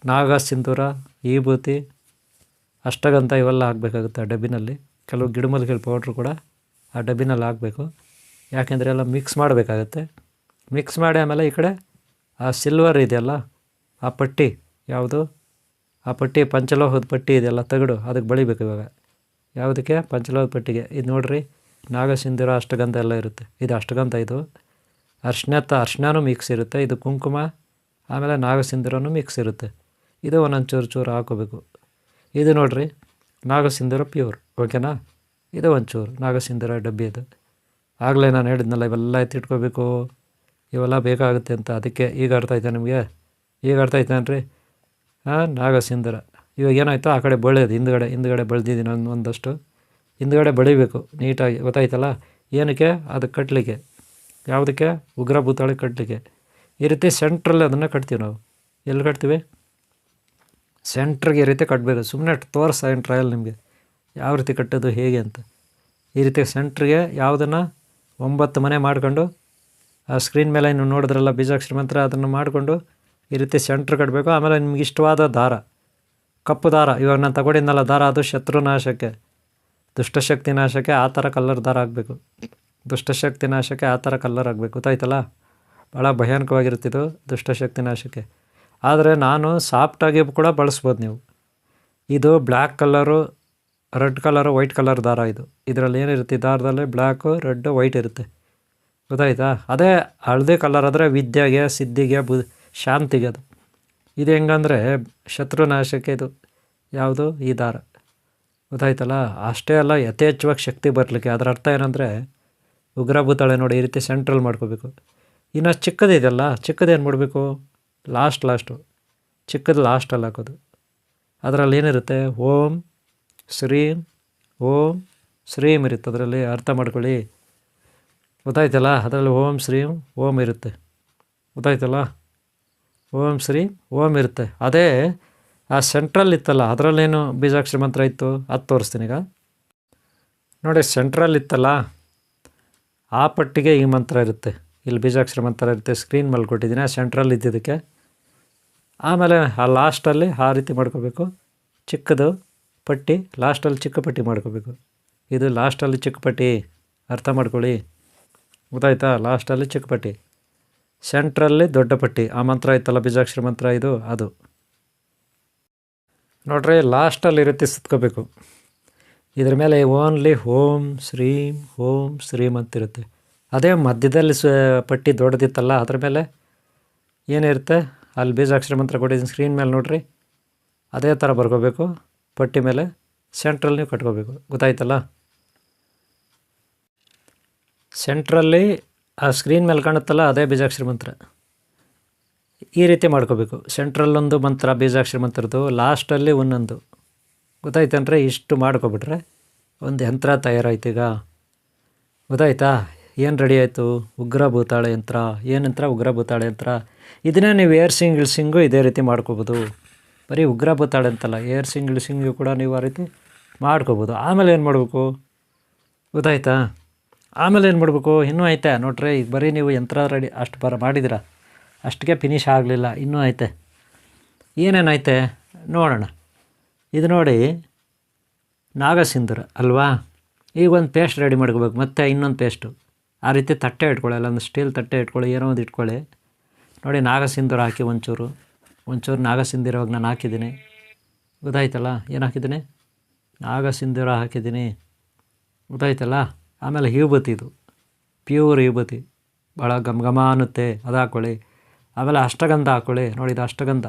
ನಾಗ ಸಿಂಧೂರ, ವಿಭೂತಿ, ಅಷ್ಟಗಂಧ ಇವೆಲ್ಲ ಹಾಕಬೇಕಾಗುತ್ತೆ ಆ ಡಬ್ಬಿನಲ್ಲಿ. ಕೆಲವು ಗಿಡಮೂಲಿಕೆಗಳ ಪೌಡ್ರು ಕೂಡ ಆ ಡಬ್ಬಿನಲ್ಲಿ ಹಾಕಬೇಕು. ಯಾಕೆಂದರೆ ಎಲ್ಲ ಮಿಕ್ಸ್ ಮಾಡಬೇಕಾಗತ್ತೆ. ಮಿಕ್ಸ್ ಮಾಡಿ ಆಮೇಲೆ ಈ ಕಡೆ ಆ ಸಿಲ್ವರ್ ಇದೆಯಲ್ಲ, ಆ ಪಟ್ಟಿ ಯಾವುದು, ಆ ಪಟ್ಟಿ ಪಂಚಲೋಹದ ಪಟ್ಟಿ ಇದೆಯಲ್ಲ ತಗಡು, ಅದಕ್ಕೆ ಬಳಿಬೇಕು ಇವಾಗ. ಯಾವುದಕ್ಕೆ? ಪಂಚಲೋಹದ ಪಟ್ಟಿಗೆ. ಇದು ನೋಡಿರಿ, ನಾಗಸಿಂಧೂರ, ಅಷ್ಟಗಂಧ ಎಲ್ಲ ಇರುತ್ತೆ. ಇದು ಅಷ್ಟಗಂಧ, ಇದು ಅರ್ಶಿನೂ ಮಿಕ್ಸ್ ಇರುತ್ತೆ. ಇದು ಕುಂಕುಮ, ಆಮೇಲೆ ನಾಗಸಿಂಧೂರನೂ ಮಿಕ್ಸ್ ಇರುತ್ತೆ. ಇದು ಒಂದೊಂದು ಚೂರು ಹಾಕೋಬೇಕು. ಇದು ನೋಡಿರಿ, ನಾಗಸಿಂಧೂರ ಪ್ಯೂರ್, ಓಕೆನಾ? ಇದು ಒಂಚೂರು ನಾಗಸಿಂಧೂರ ಡಬ್ಬಿ. ಇದು ಆಗಲೇ ನಾನು ಹೇಳಿದ್ನಲ್ಲ, ಇವೆಲ್ಲ ಎತ್ತಿಟ್ಕೋಬೇಕು, ಇವೆಲ್ಲ ಬೇಕಾಗುತ್ತೆ ಅಂತ. ಅದಕ್ಕೆ ಈಗ ಅರ್ಥ ಆಯ್ತಾ ನಿಮಗೆ? ಈಗ ಅರ್ಥ ಆಯ್ತಾನ್ರಿ? ನಾಗಸಿಂಧೂರ ಇವಾಗ ಏನಾಯಿತು, ಆ ಕಡೆ ಬೆಳೆಯೋದು, ಹಿಂದ್ಗಡೆ ಬೆಳೆದಿದ್ದೀನಿ ಒಂದಷ್ಟು. ಹಿಂದ್ಗಡೆ ಬೆಳಿಬೇಕು ನೀಟಾಗಿ. ಗೊತ್ತಾಯ್ತಲ್ಲ? ಏನಕ್ಕೆ? ಅದಕ್ಕೆ ಕಟ್ಟಲಿಕ್ಕೆ. ಯಾವುದಕ್ಕೆ? ಉಗ್ರ ಭೂತಾಳಿ ಕಟ್ಟಲಿಕ್ಕೆ. ಈ ರೀತಿ ಸೆಂಟ್ರಲ್ಲಿ ಅದನ್ನು ಕಟ್ತೀವಿ ನಾವು. ಎಲ್ಲಿ ಕಟ್ತೀವಿ? ಸೆಂಟ್ರಿಗೆ ಈ ರೀತಿ ಕಟ್ಟಬೇಕು. ಸುಮ್ಮನೆ ತೋರಿಸ್ತೀನಿ ಟ್ರಯಲ್ ನಿಮಗೆ ಯಾವ ರೀತಿ ಕಟ್ಟೋದು ಹೇಗೆ ಅಂತ. ಈ ರೀತಿ ಸೆಂಟ್ರಿಗೆ ಯಾವುದನ್ನು 9 ಮನೆ ಮಾಡ್ಕೊಂಡು, ಆ ಸ್ಕ್ರೀನ್ ಮೇಲೆ ನೀವು ನೋಡಿದ್ರಲ್ಲ ಬೀಜಾಕ್ಷರ ಮಂತ್ರ, ಅದನ್ನು ಮಾಡಿಕೊಂಡು ಈ ರೀತಿ ಸೆಂಟ್ರ್ ಕಟ್ಟಬೇಕು. ಆಮೇಲೆ ನಿಮ್ಗೆ ಇಷ್ಟವಾದ ದಾರ, ಕಪ್ಪು ದಾರ, ಇವಾಗ ನಾನು ತಗೊಂಡಿದ್ನಲ್ಲ ದಾರ, ಅದು ಶತ್ರುನಾಶಕ್ಕೆ, ದುಷ್ಟಶಕ್ತಿ ನಾಶಕ್ಕೆ ಆ ಥರ ಕಲ್ಲರ್ ದಾರ ಆಗಬೇಕು. ದುಷ್ಟಶಕ್ತಿ ನಾಶಕ್ಕೆ ಆ ಥರ ಕಲ್ಲರ್ ಆಗಬೇಕು. ಗೊತ್ತಾಯ್ತಲ್ಲ? ಭಾಳ ಭಯಾನಕವಾಗಿರ್ತಿದ್ದು ದುಷ್ಟಶಕ್ತಿ ನಾಶಕ್ಕೆ. ಆದರೆ ನಾನು ಸಾಫ್ಟಾಗಿ ಕೂಡ ಬಳಸ್ಬೋದು ನೀವು. ಇದು black colour, red colour, white colour ದಾರ. ಇದರಲ್ಲಿ ಏನಿರುತ್ತೆ, ದಾರದಲ್ಲಿ ಬ್ಲ್ಯಾಕು, ರೆಡ್ಡು, ವೈಟ್ ಇರುತ್ತೆ. ಗೊತ್ತಾಯ್ತಾ? ಅದೇ ಹಳದಿ ಕಲರ್ ಆದರೆ ವಿದ್ಯೆಗೆ, ಸಿದ್ಧಿಗೆ, ಶಾಂತಿಗೆ ಅದು. ಇದು ಹೆಂಗಂದರೆ ಶತ್ರುನಾಶಕ್ಕೆ. ಇದು ಯಾವುದು? ಈ ದಾರ. ಗೊತ್ತಾಯ್ತಲ್ಲ? ಅಷ್ಟೇ ಅಲ್ಲ, ಯಥೇಚ್ಛವಾಗಿ ಶಕ್ತಿ ಬರಲಿಕ್ಕೆ. ಅದರ ಅರ್ಥ ಏನಂದರೆ ಉಗ್ರ ಭೂತಾಳೆ ನೋಡಿ, ಈ ರೀತಿ ಸೆಂಟ್ರಲ್ ಮಾಡ್ಕೋಬೇಕು. ಇನ್ನು ಚಿಕ್ಕದಿದೆಯಲ್ಲ, ಚಿಕ್ಕದೇನು ಮಾಡಬೇಕು? ಲಾಸ್ಟು ಚಿಕ್ಕದು ಲಾಸ್ಟಲ್ಲಿ ಹಾಕೋದು. ಅದರಲ್ಲಿ ಏನಿರುತ್ತೆ? ಓಂ ಶ್ರೀಂ ಇರುತ್ತೆ ಅದರಲ್ಲಿ. ಅರ್ಥ ಮಾಡ್ಕೊಳ್ಳಿ. ಗೊತ್ತಾಯ್ತಲ್ಲ? ಅದರಲ್ಲಿ ಓಂ ಇರುತ್ತೆ. ಗೊತ್ತಾಯ್ತಲ್ಲ? ಓಂ ಇರುತ್ತೆ. ಅದೇ ಆ ಸೆಂಟ್ರಲ್ ಇತ್ತಲ್ಲ, ಅದರಲ್ಲೇನು ಬೀಜಾಕ್ಷರ ಮಂತ್ರ ಇತ್ತು, ಅದು ತೋರಿಸ್ತೀನಿ ಈಗ ನೋಡಿ. ಸೆಂಟ್ರಲ್ ಇತ್ತಲ್ಲ, ಆ ಪಟ್ಟಿಗೆ ಈ ಮಂತ್ರ ಇರುತ್ತೆ, ಇಲ್ಲಿ ಬೀಜಾಕ್ಷರ ಮಂತ್ರ ಇರುತ್ತೆ. ಸ್ಕ್ರೀನ್ ಮೇಲೆ ಕೊಟ್ಟಿದ್ದೀನಿ, ಆ ಸೆಂಟ್ರಲ್ಲಿ ಇದ್ದಿದ್ದಕ್ಕೆ. ಆಮೇಲೆ ಆ ಲಾಸ್ಟಲ್ಲಿ ಆ ರೀತಿ ಮಾಡ್ಕೋಬೇಕು. ಚಿಕ್ಕದು ಪಟ್ಟಿ ಲಾಸ್ಟಲ್ಲಿ ಚಿಕ್ಕ ಪಟ್ಟಿ ಮಾಡ್ಕೋಬೇಕು. ಇದು ಲಾಸ್ಟಲ್ಲಿ ಚಿಕ್ಕ ಪಟ್ಟಿ, ಅರ್ಥ ಮಾಡ್ಕೊಳ್ಳಿ, ಗೊತ್ತಾಯ್ತಾ? ಲಾಸ್ಟಲ್ಲಿ ಚಿಕ್ಕ ಪಟ್ಟಿ, ಸೆಂಟ್ರಲ್ಲಿ ದೊಡ್ಡ ಪಟ್ಟಿ. ಆ ಮಂತ್ರ ಇತ್ತಲ್ಲ ಬೀಜಾಕ್ಷರ ಮಂತ್ರ, ಇದು ಅದು ನೋಡ್ರಿ. ಲಾಸ್ಟಲ್ಲಿ ಇರುತ್ತೆ, ಸುತ್ಕೋಬೇಕು. ಇದ್ರ ಮೇಲೆ ಓನ್ಲಿ ಓಂ ಶ್ರೀಂ ಅಂತಿರುತ್ತೆ. ಅದೇ ಮಧ್ಯದಲ್ಲಿ ಪಟ್ಟಿ ದೊಡ್ಡದಿತ್ತಲ್ಲ, ಅದ್ರ ಮೇಲೆ ಏನಿರುತ್ತೆ, ಅಲ್ಲಿ ಬೀಜಾಕ್ಷರ ಮಂತ್ರ ಕೊಟ್ಟಿದ್ದೀನಿ ಸ್ಕ್ರೀನ್ ಮೇಲೆ ನೋಡ್ರಿ. ಅದೇ ಥರ ಬರ್ಕೋಬೇಕು. ಪಟ್ಟಿ ಮೇಲೆ ಸೆಂಟ್ರಲ್ಲಿ ನೀವು ಕಟ್ಕೋಬೇಕು, ಗೊತ್ತಾಯ್ತಲ್ಲ? ಸೆಂಟ್ರಲ್ಲಿ ಆ ಸ್ಕ್ರೀನ್ ಮೇಲೆ ಕಾಣುತ್ತಲ್ಲ, ಅದೇ ಬೀಜಾಕ್ಷರ ಮಂತ್ರ. ಈ ರೀತಿ ಮಾಡ್ಕೋಬೇಕು. ಸೆಂಟ್ರಲ್ಲೊಂದು ಮಂತ್ರ ಬೀಜಾಕ್ಷರ ಮಂತ್ರದ್ದು, ಲಾಸ್ಟಲ್ಲಿ ಒಂದೊಂದು, ಗೊತ್ತಾಯ್ತಂದ್ರೆ? ಇಷ್ಟು ಮಾಡ್ಕೊಬಿಟ್ರೆ ಒಂದು ಯಂತ್ರ ತಯಾರಾಯ್ತು. ಈಗ ಗೊತ್ತಾಯ್ತಾ? ಏನು ರೆಡಿ ಆಯಿತು? ಉಗ್ರ ಭೂತಾಳೆ ಯಂತ್ರ. ಏನಂತ್ರ? ಉಗ್ರ ಭೂತಾಳೆ ಯಂತ್ರ. ಇದನ್ನೇ ನೀವು ಏರ್ಸಿಂಗ್ ಇಳ್ಸಿಂಗು ಇದೇ ರೀತಿ ಮಾಡ್ಕೋಬೋದು. ಬರೀ ಉಗ್ರ ಭೂತಾಳೆ ಅಂತಲ್ಲ, ಏರ್ಸಿಂಗ್ ಇಳ್ಸಿಂಗು ಕೂಡ ನೀವು ಆ ರೀತಿ ಮಾಡ್ಕೋಬೋದು. ಆಮೇಲೆ ಏನು ಮಾಡಬೇಕು ಗೊತ್ತಾಯ್ತಾ? ಆಮೇಲೆ ಏನು ಮಾಡಬೇಕು? ಇನ್ನೂ ಐತೆ ನೋಡ್ರಿ. ಈಗ ಬರೀ ನೀವು ಯಂತ್ರ ರೆಡಿ ಅಷ್ಟು ಮಾಡಿದ್ದೀರ, ಅಷ್ಟಿಗೆ ಫಿನಿಷ್ ಆಗಲಿಲ್ಲ, ಇನ್ನೂ ಐತೆ. ಏನೇನೈತೆ ನೋಡೋಣ. ಇದು ನೋಡಿ, ನಾಗಸಿಂಧೂರ ಅಲ್ವಾ? ಈಗ ಒಂದು ಪೇಸ್ಟ್ ರೆಡಿ ಮಾಡ್ಕೋಬೇಕು, ಮತ್ತು ಇನ್ನೊಂದು ಪೇಸ್ಟು. ಆ ರೀತಿ ತಟ್ಟೆ ಇಟ್ಕೊಳ್ಳಿ, ಅಲ್ಲ ಒಂದು ಸ್ಟೀಲ್ ತಟ್ಟೆ ಇಟ್ಕೊಳ್ಳಿ, ಏನೋ ಒಂದು ಇಟ್ಕೊಳ್ಳಿ. ನೋಡಿ, ನಾಗಸಿಂಧೂರ ಹಾಕಿ ಒಂಚೂರು ನಾಗಸಿಂಧೂರವಾಗಿ ನಾನು ಹಾಕಿದ್ದೀನಿ, ಗೊತ್ತಾಯ್ತಲ್ಲ? ಏನು ಹಾಕಿದ್ದೀನಿ? ನಾಗಸಿಂಧೂರ ಹಾಕಿದ್ದೀನಿ, ಗೊತ್ತಾಯ್ತಲ್ಲ? ಆಮೇಲೆ ವಿಭೂತಿ, ಇದು ಪ್ಯೂರ್ ವಿಭೂತಿ, ಭಾಳ ಘಮ ಅನ್ನುತ್ತೆ, ಅದು ಹಾಕ್ಕೊಳ್ಳಿ. ಆಮೇಲೆ ಅಷ್ಟಗಂಧ ಹಾಕ್ಕೊಳ್ಳಿ. ನೋಡಿ, ಇದು ಅಷ್ಟಗಂಧ,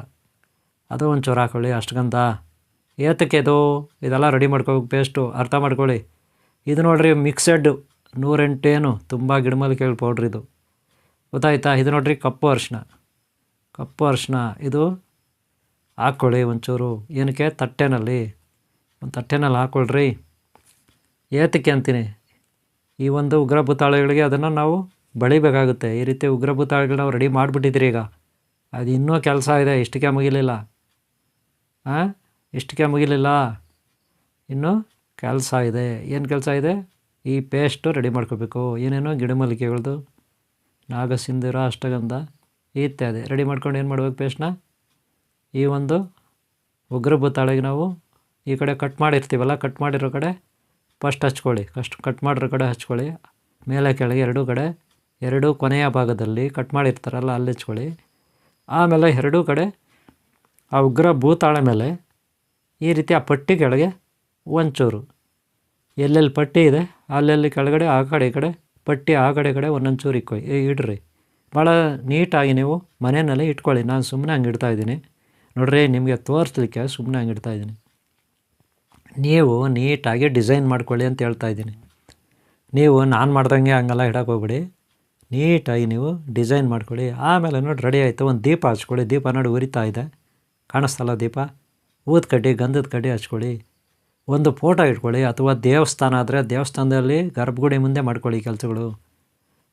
ಅದು ಒಂಚೂರು ಹಾಕ್ಕೊಳ್ಳಿ. ಅಷ್ಟಗಂಧ ಏತಕ್ಕೆ ಇದು? ಇದೆಲ್ಲ ರೆಡಿ ಮಾಡ್ಕೋಬೇಕು ಪೇಸ್ಟು, ಅರ್ಥ ಮಾಡ್ಕೊಳ್ಳಿ. ಇದು ನೋಡಿರಿ ಮಿಕ್ಸೆಡ್ 108 ಏನು ತುಂಬ ಗಿಡಮೂಲಿಕೆಗಳ ಪೌಡ್ರ್ ಇದು, ಗೊತ್ತಾಯ್ತಾ? ಇದು ನೋಡಿರಿ ಕಪ್ಪು ಅರಿಶಿನ ಇದು ಹಾಕ್ಕೊಳ್ಳಿ ಒಂಚೂರು. ಏನಕ್ಕೆ? ಒಂದು ತಟ್ಟೆನಲ್ಲಿ ಹಾಕ್ಕೊಳ್ರಿ. ಏತಕ್ಕೆ ಅಂತೀನಿ, ಈ ಒಂದು ಉಗ್ರ ಭೂತಾಳೆಗಳಿಗೆ ಅದನ್ನು ನಾವು ಬಳಿಬೇಕಾಗುತ್ತೆ. ಈ ರೀತಿ ಉಗ್ರ ಭೂತಾಳೆಗಳು ನಾವು ರೆಡಿ ಮಾಡಿಬಿಟ್ಟಿದ್ರಿ. ಈಗ ಅದು ಇನ್ನೂ ಕೆಲಸ ಇದೆ, ಇಷ್ಟಕ್ಕೆ ಮುಗಿಲಿಲ್ಲ. ಇಷ್ಟಕ್ಕೆ ಮುಗಿಲಿಲ್ಲ, ಇನ್ನೂ ಕೆಲಸ ಇದೆ. ಏನು ಕೆಲಸ ಇದೆ? ಈ ಪೇಸ್ಟು ರೆಡಿ ಮಾಡ್ಕೋಬೇಕು. ಏನೇನೋ ಗಿಡಮೂಲಿಕೆಗಳದ್ದು, ನಾಗಸಿಂಧೂರ, ಅಷ್ಟಗಂಧ ಇತ್ಯಾದಿ ರೆಡಿ ಮಾಡ್ಕೊಂಡು ಏನು ಮಾಡ್ಬೇಕು? ಪೇಸ್ಟ್ನ ಈ ಒಂದು ಉಗ್ರ ಭೂತಾಳೆಗೆ ನಾವು ಈ ಕಡೆ ಕಟ್ ಮಾಡಿರ್ತೀವಲ್ಲ, ಕಟ್ ಮಾಡಿರೋ ಕಡೆ ಫಸ್ಟ್ ಹಚ್ಕೊಳ್ಳಿ. ಕಟ್ ಮಾಡಿರೋ ಕಡೆ ಹಚ್ಕೊಳ್ಳಿ. ಮೇಲೆ ಕೆಳಗೆ ಎರಡೂ ಕೊನೆಯ ಭಾಗದಲ್ಲಿ ಕಟ್ ಮಾಡಿರ್ತಾರಲ್ಲ, ಅಲ್ಲಿ ಹಚ್ಕೊಳ್ಳಿ. ಆಮೇಲೆ ಎರಡೂ ಕಡೆ ಆ ಉಗ್ರ ಭೂತಾಳೆ ಮೇಲೆ ಈ ರೀತಿ ಆ ಪಟ್ಟಿ ಕೆಳಗೆ ಒಂಚೂರು, ಎಲ್ಲೆಲ್ಲಿ ಪಟ್ಟಿ ಇದೆ ಅಲ್ಲೆಲ್ಲಿ ಕೆಳಗಡೆ ಆ ಕಡೆ ಈ ಕಡೆ ಪಟ್ಟಿ ಆ ಕಡೆ ಒಂದೊಂದು ಚೂರು ಇಡ್ರಿ. ಭಾಳ ನೀಟಾಗಿ ನೀವು ಮನೆಯಲ್ಲಿ ಇಟ್ಕೊಳ್ಳಿ. ನಾನು ಸುಮ್ಮನೆ ಹಂಗೆ ಇಡ್ತಾಯಿದ್ದೀನಿ ನೋಡ್ರಿ, ನಿಮಗೆ ತೋರಿಸ್ಲಿಕ್ಕೆ ಸುಮ್ಮನೆ ಹಂಗೆ ಇಡ್ತಾಯಿದ್ದೀನಿ. ನೀವು ನೀಟಾಗಿ ಡಿಸೈನ್ ಮಾಡ್ಕೊಳ್ಳಿ ಅಂತ ಹೇಳ್ತಾಯಿದ್ದೀನಿ. ನೀವು ನಾನು ಮಾಡ್ದಂಗೆ ಹಂಗೆಲ್ಲ ಇಡಕ್ಕೆ ಹೋಗ್ಬಿಡಿ, ನೀಟಾಗಿ ನೀವು ಡಿಸೈನ್ ಮಾಡ್ಕೊಳ್ಳಿ. ಆಮೇಲೆ ನೋಡಿ ರೆಡಿ ಆಯಿತು. ಒಂದು ದೀಪ ಹಚ್ಕೊಳ್ಳಿ. ದೀಪ ನೋಡಿ ಉರಿತಾ ಇದೆ, ಕಾಣಿಸ್ತಲ್ಲ ದೀಪ? ಊದು ಕಡ್ಡಿ, ಗಂಧದ ಕಡ್ಡಿ ಹಚ್ಕೊಳ್ಳಿ. ಒಂದು ಫೋಟೋ ಇಟ್ಕೊಳ್ಳಿ, ಅಥವಾ ದೇವಸ್ಥಾನ ಆದರೆ ದೇವಸ್ಥಾನದಲ್ಲಿ ಗರ್ಭಗುಡಿ ಮುಂದೆ ಮಾಡ್ಕೊಳ್ಳಿ ಕೆಲಸಗಳು,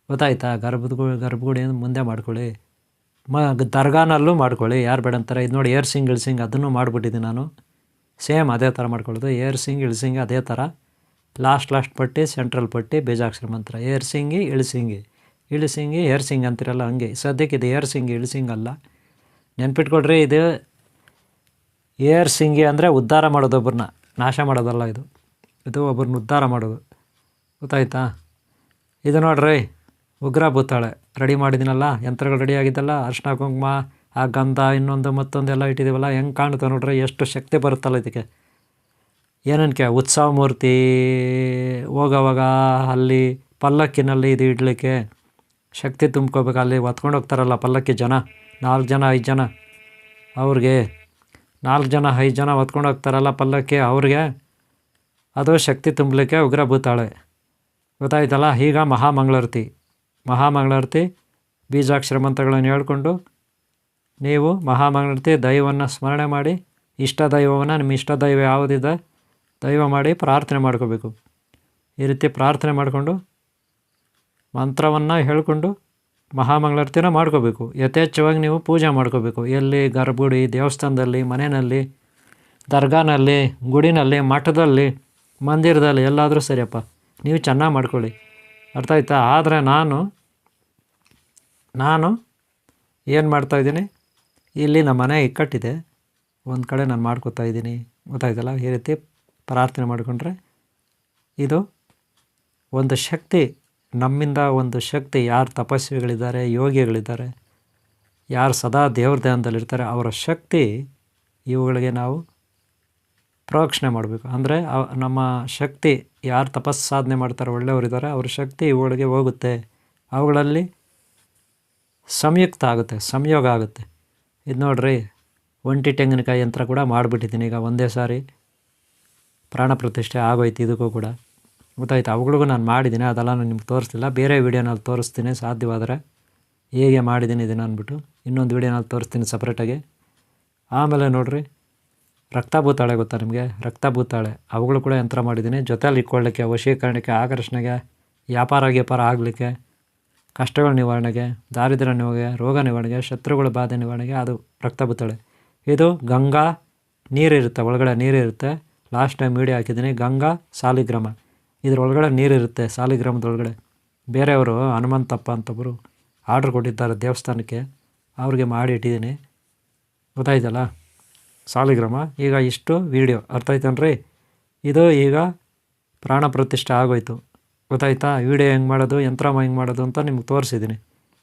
ಗೊತ್ತಾಯ್ತಾ? ಗರ್ಭಗುಡಿ ಮುಂದೆ ಮಾಡ್ಕೊಳ್ಳಿ. ದರ್ಗಾನಲ್ಲೂ ಮಾಡ್ಕೊಳ್ಳಿ, ಯಾರು ಬೇಡ ಅಂತಾರೆ. ಇದು ನೋಡಿ ಏರ್ಸಿಂಗ್ ಇಳ್ಸಿಂಗ್ ಅದನ್ನು ಮಾಡಿಬಿಟ್ಟಿದ್ದೀನಿ ನಾನು. ಸೇಮ್ ಅದೇ ಥರ ಮಾಡ್ಕೊಳ್ಳೋದು, ಏರ್ಸಿಂಗ್ ಇಳ್ಸಿಂಗ್ ಅದೇ ಥರ. ಲಾಸ್ಟ್ ಪಟ್ಟಿ, ಸೆಂಟ್ರಲ್ ಪಟ್ಟಿ, ಬೀಜಾಕ್ಷರ ಮಂತ್ರ. ಏರ್ಸಿಂಗಿ ಇಳಿಸಿಂಗಿ ಏರ್ಸಿಂಗ್ ಅಂತಿರಲ್ಲ, ಹಂಗೆ. ಸದ್ಯಕ್ಕೆ ಇದು ಏರ್ಸಿಂಗಿ ಇಳಿಸಿಂಗ್ ಅಲ್ಲ, ನೆನ್ಪಿಟ್ಕೊಳ್ರಿ. ಇದು ಏರ್ಸಿಂಗಿ ಅಂದರೆ ಉದ್ಧಾರ ಮಾಡೋದು, ಒಬ್ಬರನ್ನ ನಾಶ ಮಾಡೋದಲ್ಲ. ಇದು ಒಬ್ಬರನ್ನ ಉದ್ಧಾರ ಮಾಡೋದು, ಗೊತ್ತಾಯ್ತಾ? ಇದು ನೋಡ್ರಿ ಉಗ್ರ ಭೂತಾಳೆ ರೆಡಿ ಮಾಡಿದ್ದೀನಲ್ಲ, ಯಂತ್ರಗಳು ರೆಡಿ ಆಗಿದ್ದಲ್ಲ. ಅರಿಶಿನ ಕುಂಕುಮ, ಆ ಗಂಧ, ಇನ್ನೊಂದು ಮತ್ತೊಂದೆಲ್ಲ ಇಟ್ಟಿದ್ದೀವಲ್ಲ, ಹೆಂಗೆ ಕಾಣುತ್ತೆ ನೋಡ್ರಿ, ಎಷ್ಟು ಶಕ್ತಿ ಬರುತ್ತಲ್ಲ ಇದಕ್ಕೆ. ಏನಕ್ಕೆ? ಉತ್ಸವ ಮೂರ್ತಿ ಹೋಗೋವಾಗ ಅಲ್ಲಿ ಪಲ್ಲಕ್ಕಿನಲ್ಲಿ ಇದು ಇಡಲಿಕ್ಕೆ ಶಕ್ತಿ ತುಂಬ್ಕೋಬೇಕು. ಅಲ್ಲಿ ಹೊತ್ಕೊಂಡು ಹೋಗ್ತಾರಲ್ಲ ಪಲ್ಲಕ್ಕಿ ಜನ, 4 ಜನ 5 ಜನ, ಅವ್ರಿಗೆ 4 ಜನ 5 ಜನ ಹೊತ್ಕೊಂಡು ಹೋಗ್ತಾರಲ್ಲ ಪಲ್ಲಕ್ಕಿ, ಅವ್ರಿಗೆ ಅದು ಶಕ್ತಿ ತುಂಬಲಿಕ್ಕೆ ಉಗ್ರ ಭೂತಾಳೆ, ಗೊತ್ತಾಯ್ತಲ್ಲ? ಈಗ ಮಹಾಮಂಗಳಾರತಿ ಬೀಜಾಕ್ಷರ ಮಂತ್ರಗಳನ್ನು ಹೇಳ್ಕೊಂಡು ನೀವು ಮಹಾಮಂಗಳಾರತಿ ದೈವವನ್ನು ಸ್ಮರಣೆ ಮಾಡಿ, ಇಷ್ಟ ದೈವವನ್ನು, ನಿಮ್ಮ ಇಷ್ಟ ದೈವ ಯಾವುದಿದೆ ದೈವ ಮಾಡಿ ಪ್ರಾರ್ಥನೆ ಮಾಡ್ಕೋಬೇಕು. ಈ ರೀತಿ ಪ್ರಾರ್ಥನೆ ಮಾಡಿಕೊಂಡು ಮಂತ್ರವನ್ನು ಹೇಳ್ಕೊಂಡು ಮಹಾಮಂಗಳಾರತಿನ ಮಾಡ್ಕೋಬೇಕು. ಯಥೇಚ್ಛವಾಗಿ ನೀವು ಪೂಜೆ ಮಾಡ್ಕೋಬೇಕು. ಎಲ್ಲಿ? ಗರ್ಭಗುಡಿ, ದೇವಸ್ಥಾನದಲ್ಲಿ, ಮನೆಯಲ್ಲಿ, ದರ್ಗಾನಲ್ಲಿ, ಗುಡಿನಲ್ಲಿ, ಮಠದಲ್ಲಿ, ಮಂದಿರದಲ್ಲಿ, ಎಲ್ಲಾದರೂ ಸರಿಯಪ್ಪ, ನೀವು ಚೆನ್ನಾಗಿ ಮಾಡ್ಕೊಳ್ಳಿ. ಅರ್ಥ ಆಯ್ತಾ? ಆದರೆ ನಾನು ಏನು ಮಾಡ್ತಾಯಿದ್ದೀನಿ, ಇಲ್ಲಿ ನಮ್ಮ ಮನೆ ಇಕ್ಕಟ್ಟಿದೆ, ಒಂದು ಕಡೆ ನಾನು ಮಾಡ್ಕೋತಾ ಇದ್ದೀನಿ, ಗೊತ್ತಾಯ್ತಲ್ಲ? ಈ ರೀತಿ ಪ್ರಾರ್ಥನೆ ಮಾಡಿಕೊಂಡ್ರೆ ಇದು ಒಂದು ಶಕ್ತಿ, ನಮ್ಮಿಂದ ಒಂದು ಶಕ್ತಿ, ಯಾರು ತಪಸ್ವಿಗಳಿದ್ದಾರೆ, ಯೋಗಿಗಳಿದ್ದಾರೆ, ಯಾರು ಸದಾ ದೇವ್ರ ಧ್ಯಾನದಲ್ಲಿರ್ತಾರೆ, ಅವರ ಶಕ್ತಿ ಇವುಗಳಿಗೆ ನಾವು ಪ್ರೋಕ್ಷಣೆ ಮಾಡಬೇಕು. ಅಂದರೆ ನಮ್ಮ ಶಕ್ತಿ, ಯಾರು ತಪಸ್ಸು ಸಾಧನೆ ಮಾಡ್ತಾರೆ, ಒಳ್ಳೆಯವರಿದ್ದಾರೆ, ಅವ್ರ ಶಕ್ತಿ ಇವುಗಳಿಗೆ ಹೋಗುತ್ತೆ, ಅವುಗಳಲ್ಲಿ ಸಂಯೋಗ ಆಗುತ್ತೆ. ಇದು ನೋಡ್ರಿ, ಒಂಟಿ ತೆಂಗಿನಕಾಯಿ ಯಂತ್ರ ಕೂಡ ಮಾಡಿಬಿಟ್ಟಿದ್ದೀನಿ ಈಗ, ಒಂದೇ ಸಾರಿ ಪ್ರಾಣ ಪ್ರತಿಷ್ಠೆ ಆಗೋಯ್ತು ಇದಕ್ಕೂ ಕೂಡ, ಗೊತ್ತಾಯ್ತು? ಅವುಗಳಿಗೂ ನಾನು ಮಾಡಿದ್ದೀನಿ, ಅದೆಲ್ಲ ನಾನು ನಿಮ್ಗೆ ತೋರಿಸ್ತಿಲ್ಲ, ಬೇರೆ ವೀಡಿಯೋನಲ್ಲಿ ತೋರಿಸ್ತೀನಿ ಸಾಧ್ಯವಾದರೆ ಹೇಗೆ ಮಾಡಿದ್ದೀನಿ ಇದನ್ನು ಅಂದ್ಬಿಟ್ಟು, ಇನ್ನೊಂದು ವೀಡಿಯೋನಲ್ಲಿ ತೋರಿಸ್ತೀನಿ ಸಪ್ರೇಟಾಗಿ. ಆಮೇಲೆ ನೋಡಿರಿ, ರಕ್ತಭೂತಾಳೆ ಗೊತ್ತಾ ನಿಮಗೆ? ರಕ್ತಭೂತಾಳೆ ಅವುಗಳು ಕೂಡ ಯಂತ್ರ ಮಾಡಿದ್ದೀನಿ, ಜೊತೆಯಲ್ಲಿ ಇಟ್ಕೊಳ್ಳಿಕ್ಕೆ, ವಶೀಕರಣಕ್ಕೆ, ಆಕರ್ಷಣೆಗೆ, ವ್ಯಾಪಾರ ಆಗಲಿಕ್ಕೆ, ಕಷ್ಟಗಳ ನಿವಾರಣೆಗೆ, ದಾರಿದ್ರ್ಯ ನಿವಾರಣೆಗೆ, ರೋಗ ನಿವಾರಣೆಗೆ, ಶತ್ರುಗಳ ಬಾಧೆ ನಿವಾರಣೆಗೆ, ಅದು ರಕ್ತಭೂತಾಳೆ. ಇದು ಗಂಗಾ ನೀರಿರುತ್ತೆ, ಒಳಗಡೆ ನೀರಿರುತ್ತೆ. ಲಾಸ್ಟ್ ಟೈಮ್ ವೀಡಿಯೋ ಹಾಕಿದ್ದೀನಿ, ಗಂಗಾ ಸಾಲಿಗ್ರಾಮ, ಇದ್ರೊಳಗಡೆ ನೀರಿರುತ್ತೆ, ಸಾಲಿಗ್ರಾಮದೊಳಗಡೆ. ಬೇರೆಯವರು ಹನುಮಂತಪ್ಪ ಅಂತೊಬ್ಬರು ಆರ್ಡ್ರ್ ಕೊಟ್ಟಿದ್ದಾರೆ ದೇವಸ್ಥಾನಕ್ಕೆ, ಅವ್ರಿಗೆ ಮಾಡಿ ಇಟ್ಟಿದ್ದೀನಿ, ಗೊತ್ತಾಯ್ತಲ್ಲ? ಸಾಲಿಗ್ರಾಮ. ಈಗ ಇಷ್ಟು ವೀಡಿಯೋ ಅರ್ಥ ಆಯ್ತನ್ರಿ? ಇದು ಈಗ ಪ್ರಾಣ ಪ್ರತಿಷ್ಠೆ ಆಗೋಯ್ತು, ಗೊತ್ತಾಯ್ತಾ? ವೀಡಿಯೋ ಹೆಂಗೆ ಮಾಡೋದು, ಯಂತ್ರ ಹೆಂಗೆ ಮಾಡೋದು ಅಂತ ನಿಮ್ಗೆ ತೋರಿಸಿದ್ದೀನಿ,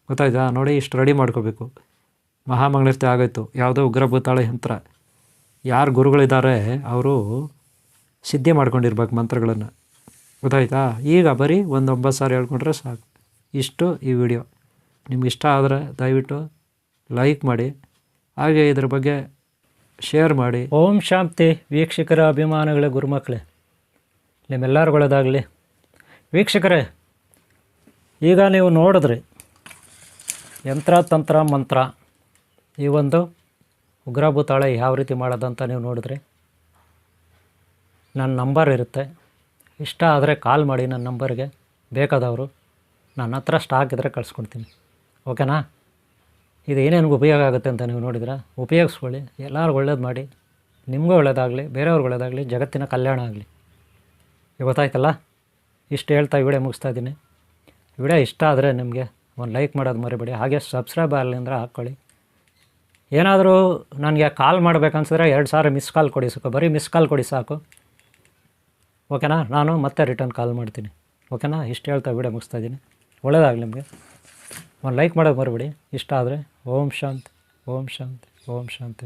ಗೊತ್ತಾಯ್ತಾ? ನೋಡಿ, ಇಷ್ಟು ರೆಡಿ ಮಾಡ್ಕೋಬೇಕು. ಮಹಾಮಂಗಳಾರತಿ ಆಗೋಯ್ತು. ಯಾವುದೋ ಉಗ್ರಭೂತಾಳೆ ಯಂತ್ರ, ಯಾರು ಗುರುಗಳಿದ್ದಾರೆ ಅವರು ಸಿದ್ಧಿ ಮಾಡ್ಕೊಂಡಿರ್ಬೇಕು ಮಂತ್ರಗಳನ್ನು, ಗೊತ್ತಾಯ್ತಾ? ಈಗ ಬರೀ 9 ಸಾರಿ ಹೇಳ್ಕೊಂಡ್ರೆ ಸಾಕು. ಇಷ್ಟು ಈ ವಿಡಿಯೋ. ನಿಮ್ಗೆ ಇಷ್ಟ ಆದರೆ ದಯವಿಟ್ಟು ಲೈಕ್ ಮಾಡಿ, ಹಾಗೆ ಇದ್ರ ಬಗ್ಗೆ ಶೇರ್ ಮಾಡಿ. ಓಂ ಶಾಂತಿ. ವೀಕ್ಷಕರ ಅಭಿಮಾನಿಗಳೇ, ಗುರುಮಕ್ಕಳೇ, ನಿಮ್ಮೆಲ್ಲರಿಗೂ ಒಳ್ಳೆಯದಾಗಲಿ. ವೀಕ್ಷಕರೇ, ಈಗ ನೀವು ನೋಡಿದ್ರಿ ಯಂತ್ರ, ತಂತ್ರ, ಮಂತ್ರ, ಈ ಒಂದು ಉಗ್ರಭೂತಾಳೆ ಯಾವ ರೀತಿ ಮಾಡೋದಂತ ನೀವು ನೋಡಿದ್ರಿ. ನನ್ನ ನಂಬರ್ ಇರುತ್ತೆ, ಇಷ್ಟ ಆದರೆ ಕಾಲ್ ಮಾಡಿ ನನ್ನ ನಂಬರ್ಗೆ, ಬೇಕಾದವರು. ನನ್ನ ಹತ್ರ ಸ್ಟಾಕ್ ಇದ್ದರೆ ಕಳಿಸ್ಕೊಡ್ತೀನಿ, ಓಕೆನಾ? ಇದು ಏನೇನು ಉಪಯೋಗ ಆಗುತ್ತೆ ಅಂತ ನೀವು ನೋಡಿದ್ರೆ ಉಪಯೋಗಿಸ್ಕೊಳ್ಳಿ, ಎಲ್ಲರಿಗೂ ಒಳ್ಳೇದು ಮಾಡಿ, ನಿಮಗೂ ಒಳ್ಳೇದಾಗಲಿ, ಬೇರೆಯವ್ರಿಗೆ ಒಳ್ಳೇದಾಗಲಿ, ಜಗತ್ತಿನ ಕಲ್ಯಾಣ ಆಗಲಿ. ಗೊತ್ತಾಯ್ತಲ್ಲ? ಇಷ್ಟು ಹೇಳ್ತಾ ವಿಡಿಯೋ ಮುಗಿಸ್ತಾ ಇದ್ದೀನಿ. ವಿಡಿಯೋ ಇಷ್ಟ ಆದರೆ ನಿಮಗೆ ಒಂದು ಲೈಕ್ ಮಾಡೋದು ಮರಿಬೇಡಿ, ಹಾಗೆ ಸಬ್ಸ್ಕ್ರೈಬ್ ಆಗಲಿ ಅಂದರೆ ಹಾಕ್ಕೊಳ್ಳಿ. ಏನಾದರೂ ನನಗೆ ಕಾಲ್ ಮಾಡಬೇಕನ್ಸಿದ್ರೆ 2 ಸಾರಿ ಮಿಸ್ ಕಾಲ್ ಕೊಡಿ ಸಾಕು, ಬರೀ ಮಿಸ್ ಕಾಲ್ ಕೊಡಿ ಸಾಕು, ಓಕೆನಾ? ನಾನು ಮತ್ತೆ ರಿಟರ್ನ್ ಕಾಲ್ ಮಾಡ್ತೀನಿ, ಓಕೆನಾ? ಇಷ್ಟು ಹೇಳ್ತಾ ವಿಡಿಯೋ ಮುಗಿಸ್ತಾ ಇದ್ದೀನಿ. ಒಳ್ಳೆಯದಾಗಲಿ ನಿಮಗೆ. ಒಂದು ಲೈಕ್ ಮಾಡೋದು ಮರಿಬೇಡಿ ಇಷ್ಟ ಆದರೆ. ಓಂ ಶಾಂತಿ, ಓಂ ಶಾಂತಿ, ಓಂ ಶಾಂತಿ.